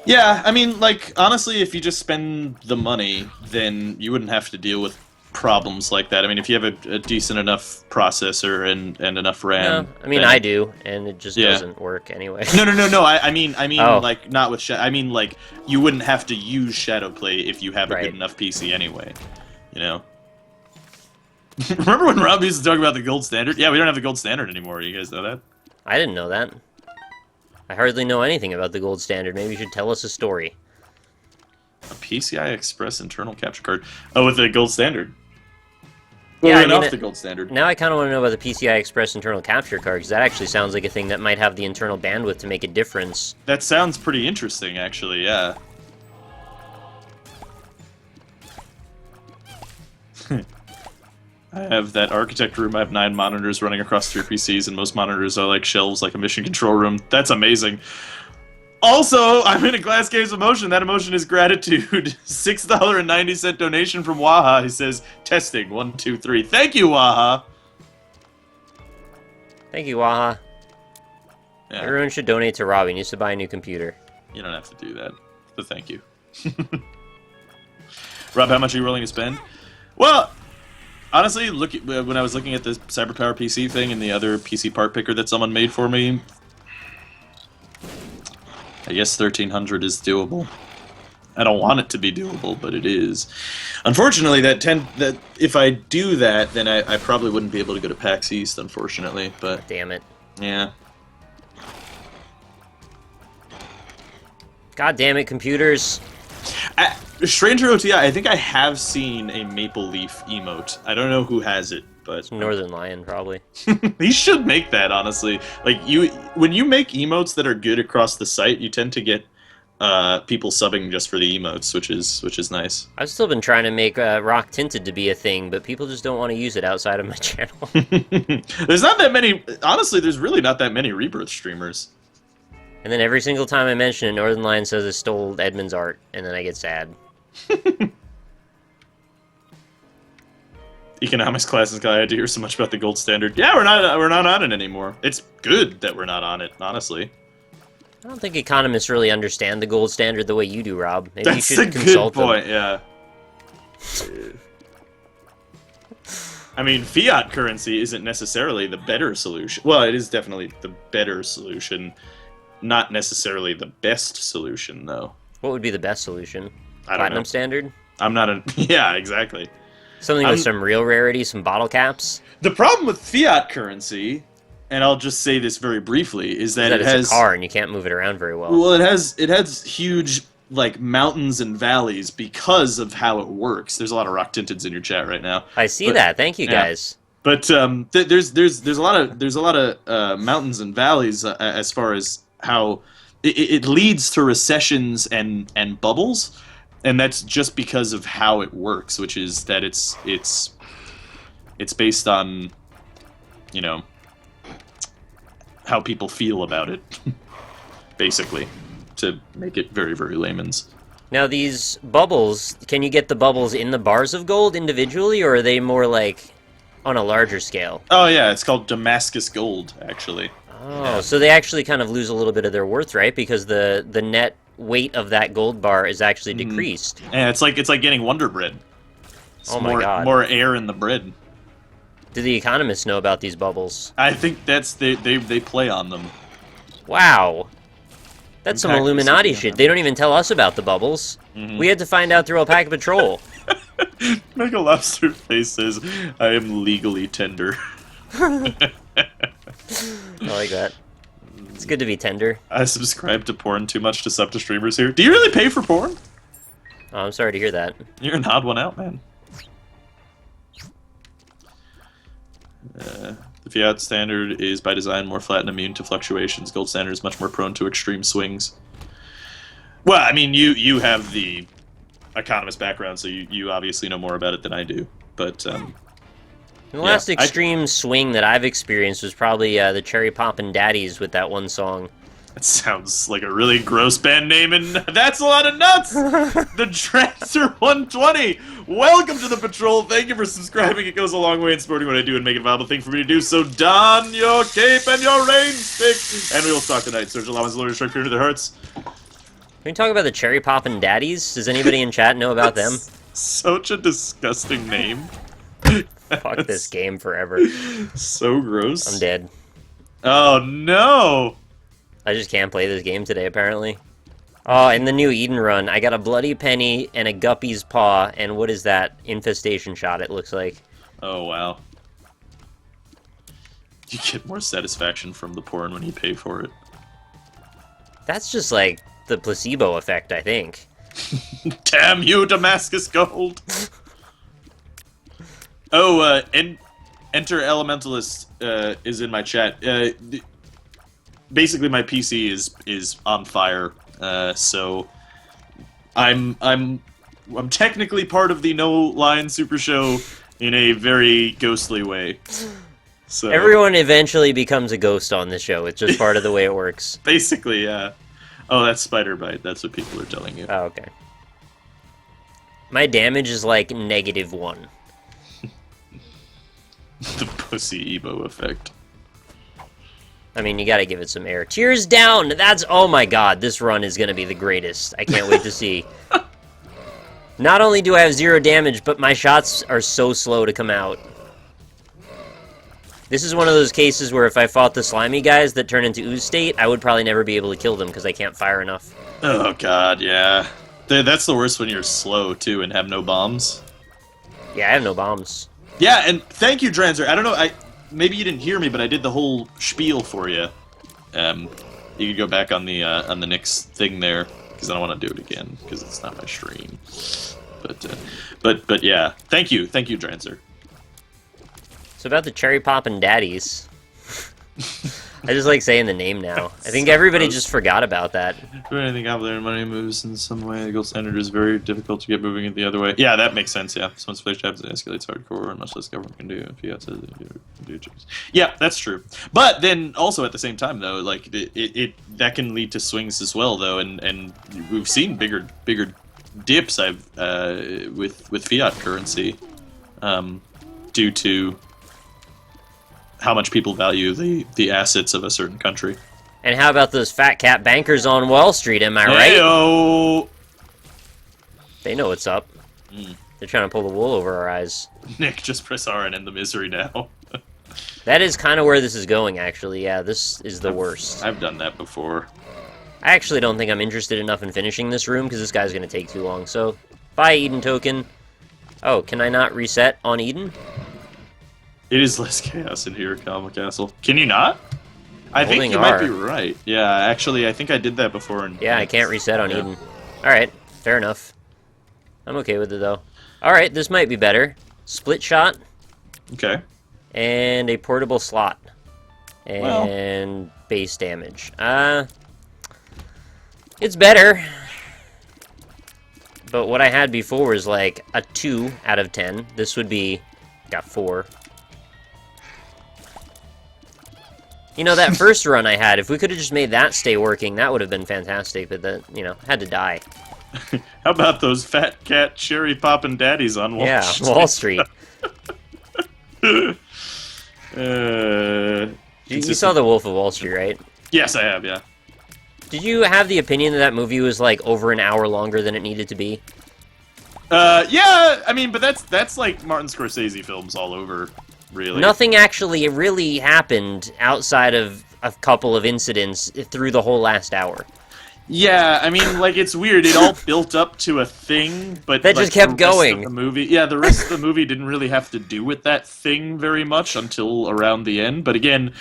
Yeah, I mean, like, honestly, if you just spend the money, then you wouldn't have to deal with problems like that. I mean, if you have a decent enough processor and enough RAM... No, I mean, then... I do, and it just doesn't work anyway. No, I mean, Oh. like, not with I mean, like, you wouldn't have to use shadow play if you have a good enough PC anyway, you know? Remember when Rob used to talk about the gold standard? Yeah, we don't have the gold standard anymore. You guys know that? I didn't know that. I hardly know anything about the gold standard. Maybe you should tell us a story. A PCI Express internal capture card. Oh, with the gold standard. Yeah, Well, I mean, off the gold standard. Now I kind of want to know about the PCI Express internal capture card, because that actually sounds like a thing that might have the internal bandwidth to make a difference. That sounds pretty interesting, actually, yeah. I have that architect room. I have 9 monitors running across 3 PCs, and most monitors are like shelves, like a mission control room. That's amazing. Also, I'm in a glass case of emotion. That emotion is gratitude. $6.90 donation from Waha. He says, testing, 1, 2, 3. Thank you, Waha. Thank you, Waha. Yeah. Everyone should donate to Rob. He needs to buy a new computer. You don't have to do that, but thank you. Rob, how much are you willing to spend? Well, honestly, look at, when I was looking at the CyberPower PC thing and the other PC part picker that someone made for me, I guess 1,300 is doable. I don't want it to be doable, but it is. Unfortunately, that if I do that, then I probably wouldn't be able to go to PAX East, unfortunately. But damn it. Yeah. God damn it, computers. Stranger OTI, I think I have seen a Maple Leaf emote. I don't know who has it, but Northern Lion, probably. he should make that, honestly. Like, when you make emotes that are good across the site, you tend to get people subbing just for the emotes, which is nice. I've still been trying to make Rock Tinted to be a thing, but people just don't want to use it outside of my channel. There's not that many, honestly, there's really not that many Rebirth streamers. And then every single time I mention it, Northern Lion says I stole Edmund's art, and then I get sad. Economics classes guy, I had to hear so much about the gold standard. Yeah, we're not on it anymore. It's good that we're not on it, honestly. I don't think economists really understand the gold standard the way you do, Rob. Maybe That's you should a consult good point, them. yeah. I mean, fiat currency isn't necessarily the better solution. Well, it is definitely the better solution, not necessarily the best solution, though. What would be the best solution? I don't Platinum know. standard? I'm not a... Yeah, exactly. Something with some real rarity, some bottle caps? The problem with fiat currency, and I'll just say this very briefly, is that it it's has... a car and you can't move it around very well. Well, it has huge, like, mountains and valleys because of how it works. There's a lot of rock tinteds in your chat right now. I see that. Thank you, yeah. guys. But there's a lot of mountains and valleys as far as how it leads to recessions and bubbles, and that's just because of how it works, which is that it's based on, you know, how people feel about it, basically, to make it very, very layman's. Now, these bubbles, can you get the bubbles in the bars of gold individually, or are they more like on a larger scale? Oh, yeah, it's called Damascus Gold, actually. Oh, yeah. So they actually kind of lose a little bit of their worth, right? Because the net weight of that gold bar is actually decreased. And it's like getting Wonder Bread. It's oh my god. More air in the bread. Do the economists know about these bubbles? I think that's they play on them. Wow. That's some Illuminati shit. They don't even tell us about the bubbles. We had to find out through Alpaca Patrol. Mega Lobster Face says, I am legally tender. I like that. It's good to be tender. I subscribe to porn too much to sub to streamers here. Do you really pay for porn? Oh, I'm sorry to hear that. You're an odd one out, man. The fiat standard is by design more flat and immune to fluctuations. Gold standard is much more prone to extreme swings. Well, I mean, you have the economist background, so you obviously know more about it than I do. But The last extreme swing that I've experienced was probably the Cherry Poppin' Daddies with that one song. That sounds like a really gross band name, and that's a lot of nuts! The Trancer 120! Welcome to the patrol, thank you for subscribing, it goes a long way in supporting what I do and make it a viable thing for me to do, so don your cape and your rain stick! And we will start tonight, Surge Allowance Lord strike fear into their hearts. Can we talk about the Cherry Poppin' Daddies? Does anybody in chat know about them? Such a disgusting name. Fuck this game forever. So gross. I'm dead. Oh no! I just can't play this game today, apparently. Oh, in the new Eden run, I got a Bloody Penny and a Guppy's Paw, and what is that? Infestation Shot, it looks like. Oh, wow. You get more satisfaction from the porn when you pay for it. That's just like the placebo effect, I think. Damn you, Damascus Gold! Oh, Enter Elementalist is in my chat. Basically, my PC is on fire, so I'm technically part of the No Line Super Show in a very ghostly way. So Everyone eventually becomes a ghost on this show. It's just part of the way it works. basically, yeah. Oh, that's Spider Bite. That's what people are telling you. Oh, okay. My damage is like -1. The pussy Ebo effect. I mean, you gotta give it some air. Tears down! That's... Oh my god, this run is gonna be the greatest. I can't wait to see. Not only do I have 0 damage, but my shots are so slow to come out. This is one of those cases where if I fought the slimy guys that turn into ooze state, I would probably never be able to kill them because I can't fire enough. Oh god, yeah. That's the worst when you're slow, too, and have no bombs. Yeah, I have no bombs. Yeah, and thank you, Dranzer. I don't know, maybe you didn't hear me, but I did the whole spiel for you. You could go back on the Nick's thing there, because I don't want to do it again, because it's not my stream. But yeah, thank you, Dranzer. So about the Cherry Poppin' Daddies. I just like saying the name now. I think everybody just forgot about that. Do anything out there, money moves in some way. The gold standard is very difficult to get moving it the other way. Yeah, that makes sense, yeah. Once flash happens, it escalates hardcore, and much less government can do. If you have to do yeah, that's true. But then, also at the same time, though, like, that can lead to swings as well, though, and we've seen bigger dips with fiat currency due to how much people value the assets of a certain country. And how about those fat cat bankers on Wall Street, am I right? Heyo! They know what's up. They're trying to pull the wool over our eyes. Nick, just press R and end the misery now. That is kind of where this is going, actually. Yeah, this is the worst. I've done that before. I actually don't think I'm interested enough in finishing this room, because this guy's going to take too long, so... Bye, Eden token. Oh, can I not reset on Eden? It is less chaos in here, Calma Castle. Can you not? I think Holding you R. might be right. Yeah, actually, I think I did that before. Yeah, I can't reset on Eden. Alright, fair enough. I'm okay with it, though. Alright, this might be better. Split shot. Okay. And a portable slot. And base damage. It's better. But what I had before was like a 2 out of 10. This would be... Got 4. You know, that first run I had, if we could have just made that stay working, that would have been fantastic, but that, you know, had to die. How about those fat cat cherry poppin' daddies on Wall Street? Yeah, Wall Street. You saw The Wolf of Wall Street, right? Yes, I have, yeah. Did you have the opinion that that movie was, like, over an hour longer than it needed to be? Yeah, I mean, but that's like Martin Scorsese films all over, really. Nothing actually really happened outside of a couple of incidents through the whole last hour. Yeah, I mean, like, it's weird. It all built up to a thing, but that just kept going. The movie, yeah, the rest of the movie didn't really have to do with that thing very much until around the end. But again,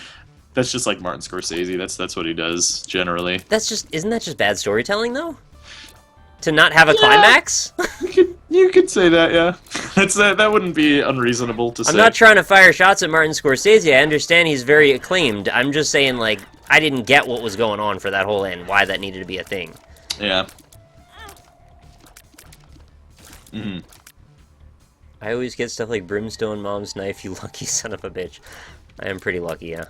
that's just like Martin Scorsese. That's what he does generally. Isn't that just bad storytelling, though? To not have a climax? You could say that, yeah. That wouldn't be unreasonable to say. I'm not trying to fire shots at Martin Scorsese. I understand he's very acclaimed. I'm just saying, like, I didn't get what was going on for that whole end, why that needed to be a thing. Yeah. Mm-hmm. I always get stuff like Brimstone Mom's Knife, you lucky son of a bitch. I am pretty lucky, yeah.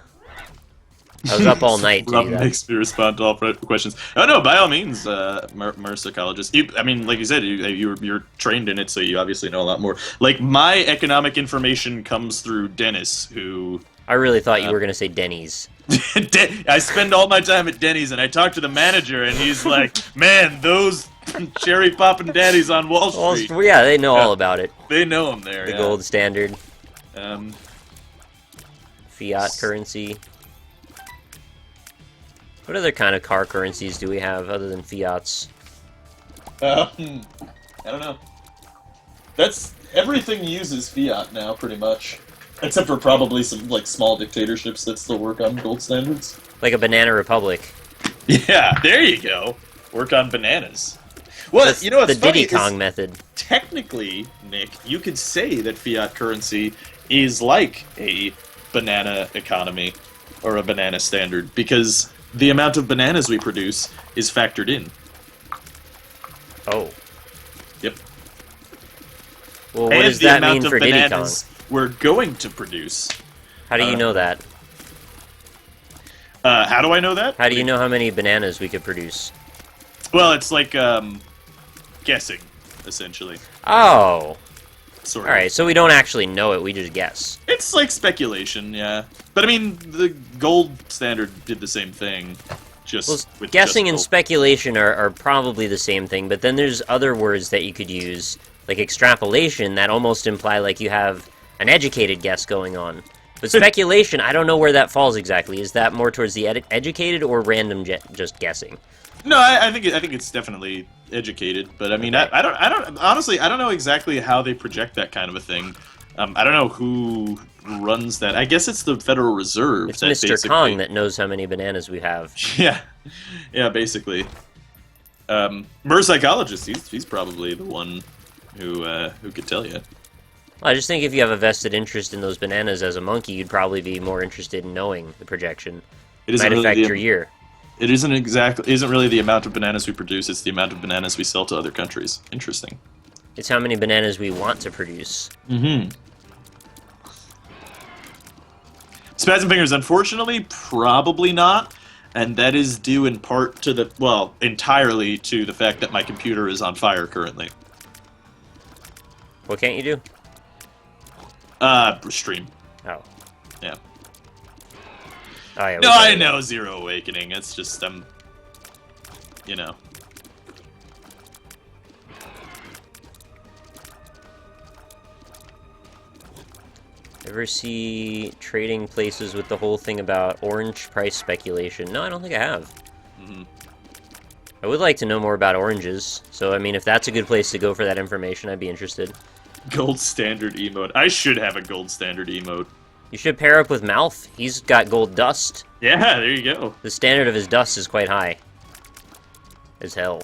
I was up all night to Rob do that. makes me respond to all questions. Oh no, by all means, psychologist. I mean, like you said, you're trained in it, so you obviously know a lot more. Like my economic information comes through Dennis, who I really thought you were going to say Denny's. I spend all my time at Denny's, and I talk to the manager, and he's like, "Man, those cherry poppin' daddies on Wall Street." Well, yeah, they know all about it. They know them there. The yeah. gold standard. Um, Fiat currency. What other kind of car currencies do we have other than Fiats? I don't know. That's everything uses fiat now, pretty much, except for probably some like small dictatorships that still work on gold standards. Like a Banana Republic. Yeah, there you go. Work on bananas. Well, That's you know what's the funny Diddy Kong is, method. technically, Nick, you could say that fiat currency is like a banana economy or a banana standard because the amount of bananas we produce is factored in. Oh. Yep. Well, what And does the that amount mean of for Diddy Kong? bananas we're going to produce. How do you know that? How do I know that? How do you know how many bananas we could produce? Well, it's like guessing, essentially. Oh. Sort of. Alright, so we don't actually know it, we just guess. It's like speculation, yeah. But I mean, the gold standard did the same thing. Just Well, with guessing just and gold. speculation are probably the same thing, but then there's other words that you could use, like extrapolation, that almost imply like you have an educated guess going on. But speculation, I don't know where that falls exactly. Is that more towards the educated or random just guessing? No, I think it's definitely educated, but I mean, Okay. I don't honestly, I don't know exactly how they project that kind of a thing. I don't know who runs that. I guess it's the Federal Reserve. It's that Mr. basically- Kong that knows how many bananas we have. Yeah, basically. Mer psychologist, he's probably the one who could tell you. Well, I just think if you have a vested interest in those bananas as a monkey, you'd probably be more interested in knowing the projection. It Might really affect the- your year. It isn't really the amount of bananas we produce, it's the amount of bananas we sell to other countries. Interesting. It's how many bananas we want to produce. Mm-hmm. Spasm Fingers, unfortunately, probably not, and that is due in part to the, well, entirely to the fact that my computer is on fire currently. What can't you do? Stream. Oh. Yeah. Oh, yeah. No, I know Zero Awakening, it's just, you know. Ever see trading places with the whole thing about orange price speculation? No, I don't think I have. Mm-hmm. I would like to know more about oranges, so I mean, if that's a good place to go for that information, I'd be interested. Gold standard emote. I should have a gold standard emote. You should pair up with Mouth. He's got gold dust. Yeah, there you go. The standard of his dust is quite high. As hell.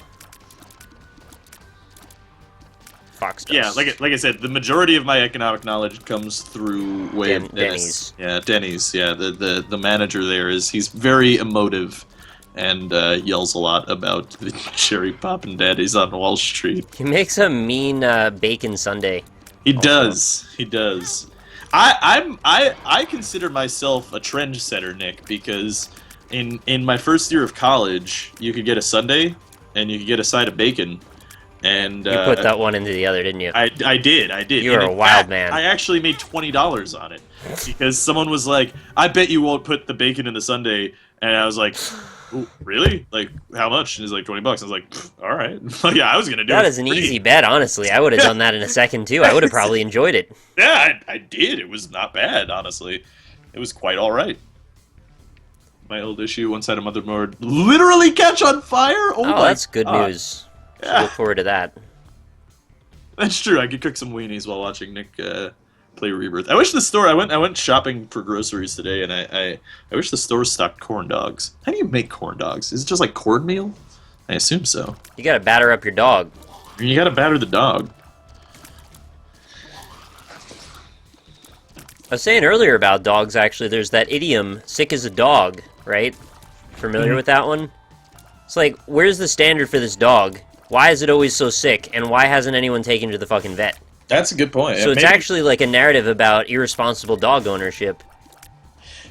Fox dust. Yeah, like I said, the majority of my economic knowledge comes through way of Denny's. Yeah, Denny's. Yeah, the manager there he's very emotive, and yells a lot about the cherry poppin' daddies on Wall Street. He makes a mean bacon sundae. He Also. does. He does. I consider myself a trendsetter, Nick, because in my first year of college, you could get a sundae and you could get a side of bacon. And You put that one into the other, didn't you? I did. You were And a in wild fact, man. I actually made $20 on it because someone was like, "I bet you won't put the bacon in the sundae," and I was like, "Ooh, really? Like how much?" And he's like, $20. I was like, "All right." Yeah, I was gonna do it. That is for an free. easy bet, honestly. I would have done that in a second, too. I would have probably enjoyed it. Yeah, I did. It was not bad, honestly. It was quite all right. My old issue, one side of motherboard, literally catch on fire. Oh, my That's good God. news. Yeah. Look forward to that. That's true. I could cook some weenies while watching Nick play Rebirth. I wish the store. I went shopping for groceries today, and I wish the store stocked corn dogs. How do you make corn dogs? Is it just like cornmeal? I assume so. You gotta batter up your dog. You gotta batter the dog. I was saying earlier about dogs, actually, there's that idiom, sick as a dog, right? Familiar with that one? It's like, where's the standard for this dog? Why is it always so sick, and why hasn't anyone taken it to the fucking vet? That's a good point. So it's actually like a narrative about irresponsible dog ownership.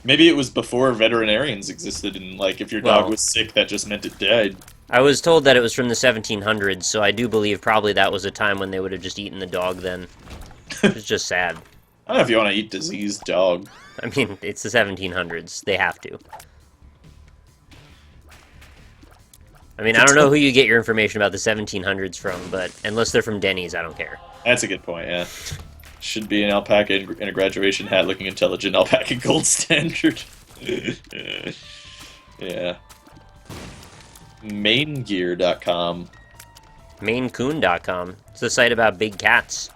Maybe it was before veterinarians existed, and like if your dog was sick, that just meant it died. I was told that it was from the 1700s, so I do believe probably that was a time when they would have just eaten the dog then. It's just sad. I don't know if you want to eat diseased dog. I mean, it's the 1700s. They have to. I mean, I don't know who you get your information about the 1700s from, but unless they're from Denny's, I don't care. That's a good point, yeah. Should be an alpaca in a graduation hat looking intelligent alpaca gold standard. Yeah. Maingear.com. Maincoon.com. It's a site about big cats.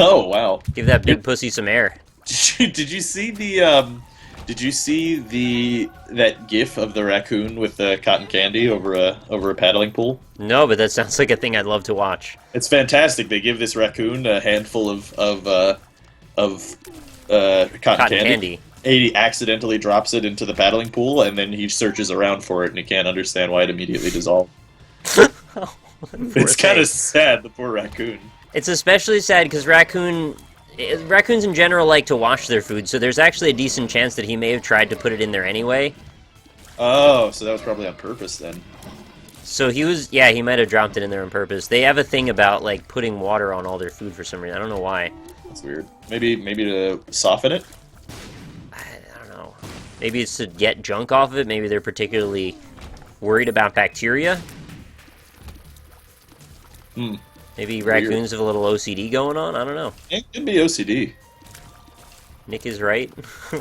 Oh, wow. Give that big pussy some air. Did you see the that GIF of the raccoon with the cotton candy over a paddling pool? No, but that sounds like a thing I'd love to watch. It's fantastic. They give this raccoon a handful of cotton candy. He accidentally drops it into the paddling pool, and then he searches around for it, and he can't understand why it immediately dissolved. Oh, it's kind of sad, the poor raccoon. It's especially sad because raccoons in general like to wash their food, so there's actually a decent chance that he may have tried to put it in there anyway. Oh, so that was probably on purpose then. So he might have dropped it in there on purpose. They have a thing about, like, putting water on all their food for some reason. I don't know why. That's weird. Maybe to soften it? I don't know. Maybe it's to get junk off of it. Maybe they're particularly worried about bacteria. Maybe raccoons have a little OCD going on? I don't know. It could be OCD. Nick is right.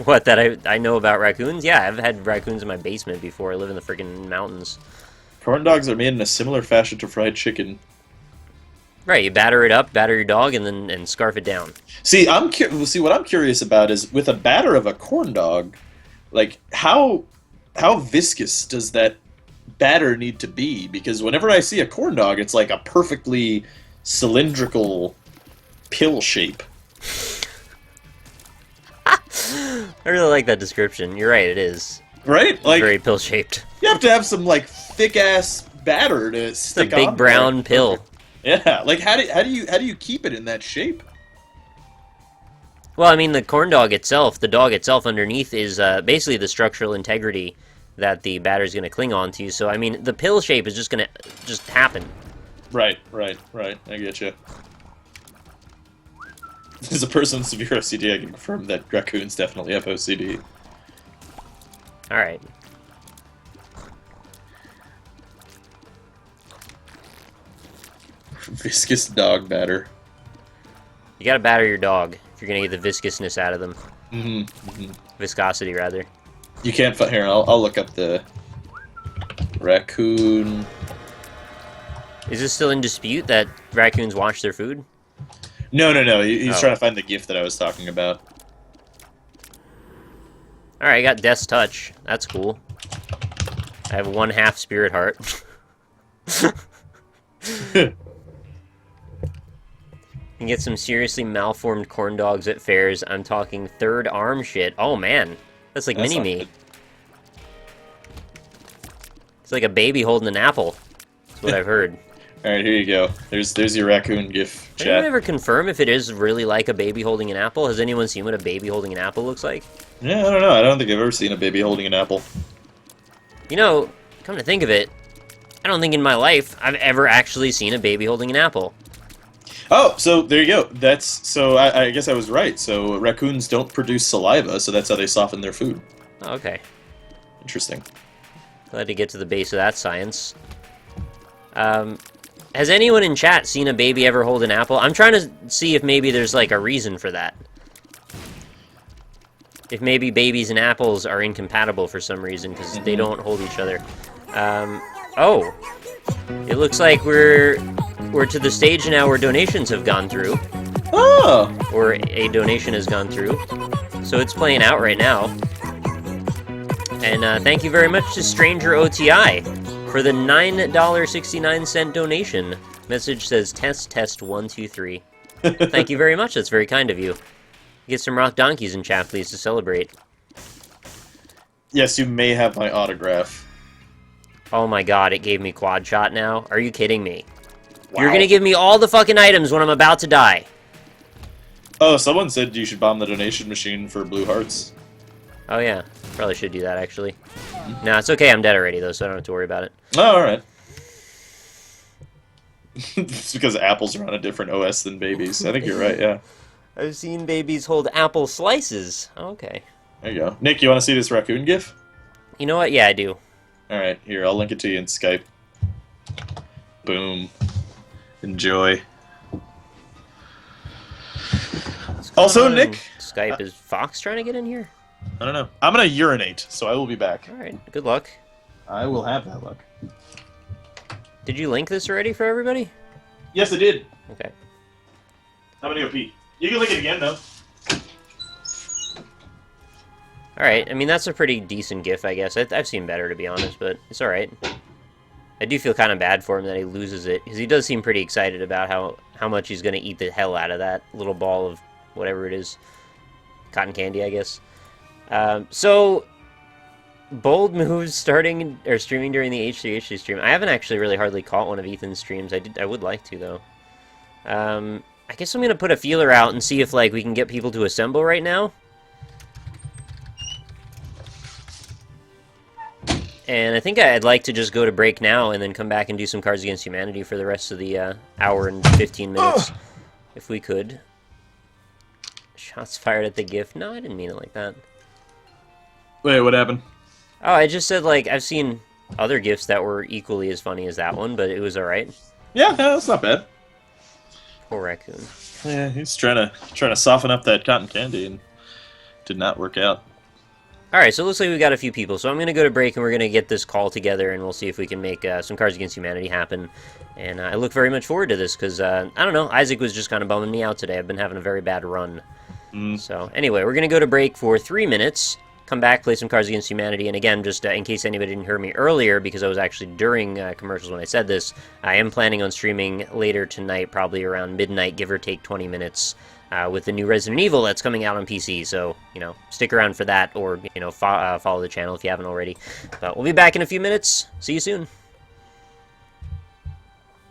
What, that I know about raccoons? Yeah, I've had raccoons in my basement before. I live in the freaking mountains. Corn dogs are made in a similar fashion to fried chicken. Right, you batter it up, batter your dog, and scarf it down. See, what I'm curious about is with a batter of a corn dog, like how viscous does that batter need to be? Because whenever I see a corn dog, it's like a perfectly cylindrical pill shape. I really like that description. You're right, it is. Right? Like very pill shaped. You have to have some like thick ass batter to stick on. It's a big brown pill. Yeah, like how do you keep it in that shape? Well, I mean, the dog itself underneath is basically the structural integrity that the batter is going to cling on to. So, I mean, the pill shape is just going to happen. Right. I get you. As a person with severe OCD, I can confirm that raccoons definitely have OCD. All right. Viscous dog batter. You gotta batter your dog if you're gonna get the viscousness out of them. Viscosity, rather. You can't find here. I'll look up the raccoon. Is this still in dispute that raccoons wash their food? No. He's trying to find the gift that I was talking about. All right, I got Death's Touch. That's cool. I have 1/2 Spirit Heart. You can get some seriously malformed corn dogs at fairs. I'm talking third arm shit. Oh man, that's like mini-me. It's like a baby holding an apple. That's what I've heard. All right, here you go. There's your raccoon gif. Can anyone ever confirm if it is really like a baby holding an apple? Has anyone seen what a baby holding an apple looks like? Yeah, I don't know. I don't think I've ever seen a baby holding an apple. You know, come to think of it, I don't think in my life I've ever actually seen a baby holding an apple. Oh, so there you go. I guess I was right. So raccoons don't produce saliva, so that's how they soften their food. Oh, okay. Interesting. Glad to get to the base of that science. Has anyone in chat seen a baby ever hold an apple? I'm trying to see if maybe there's like a reason for that. If maybe babies and apples are incompatible for some reason because they don't hold each other. Oh, it looks like we're to the stage now where donations have gone through. Oh! Or a donation has gone through. So it's playing out right now. And thank you very much to Stranger OTI for the $9.69 donation. Message says test 1 2 3. Thank you very much. That's very kind of you. Get some rock donkeys in chat, please, to celebrate. Yes, you may have my autograph. Oh my god, it gave me quad shot now? Are you kidding me? You're gonna give me all the fucking items when I'm about to die. Oh, someone said you should bomb the donation machine for blue hearts. Oh yeah, probably should do that actually. No, it's okay. I'm dead already though, so I don't have to worry about it. Oh, all right. It's because apples are on a different OS than babies. I think you're right. Yeah. I've seen babies hold apple slices. Okay. There you go. Nick, you want to see this raccoon gif? You know what? Yeah, I do. All right, here, I'll link it to you in Skype. Boom. Enjoy. Also, Nick... Skype, is Fox trying to get in here? I don't know. I'm going to urinate, so I will be back. Alright, good luck. I will have that luck. Did you link this already for everybody? Yes, I did. Okay. I'm going to go pee. You can link it again, though. Alright, I mean, that's a pretty decent gif, I guess. I've seen better, to be honest, but it's alright. I do feel kind of bad for him that he loses it, because he does seem pretty excited about how much he's going to eat the hell out of that little ball of whatever it is. Cotton candy, I guess. So, bold moves starting or streaming during the H3H3 stream. I haven't actually really hardly caught one of Ethan's streams. I would like to, though. I guess I'm going to put a feeler out and see if, like, we can get people to assemble right now. And I think I'd like to just go to break now and then come back and do some Cards Against Humanity for the rest of the hour and 15 minutes, if we could. Shots fired at the GIF. No, I didn't mean it like that. Wait, what happened? Oh, I just said, like, I've seen other GIFs that were equally as funny as that one, but it was alright. Yeah, that's not bad. Poor raccoon. Yeah, he's trying to soften up that cotton candy and did not work out. Alright, so it looks like we got a few people, so I'm going to go to break and we're going to get this call together and we'll see if we can make some Cards Against Humanity happen. And I look very much forward to this because, I don't know, Isaac was just kind of bumming me out today. I've been having a very bad run. So, anyway, we're going to go to break for 3 minutes, come back, play some Cards Against Humanity, and again, just in case anybody didn't hear me earlier, because I was actually during commercials when I said this, I am planning on streaming later tonight, probably around midnight, give or take 20 minutes, with the new Resident Evil that's coming out on PC, so, you know, stick around for that, or, you know, follow the channel if you haven't already. But we'll be back in a few minutes. See you soon.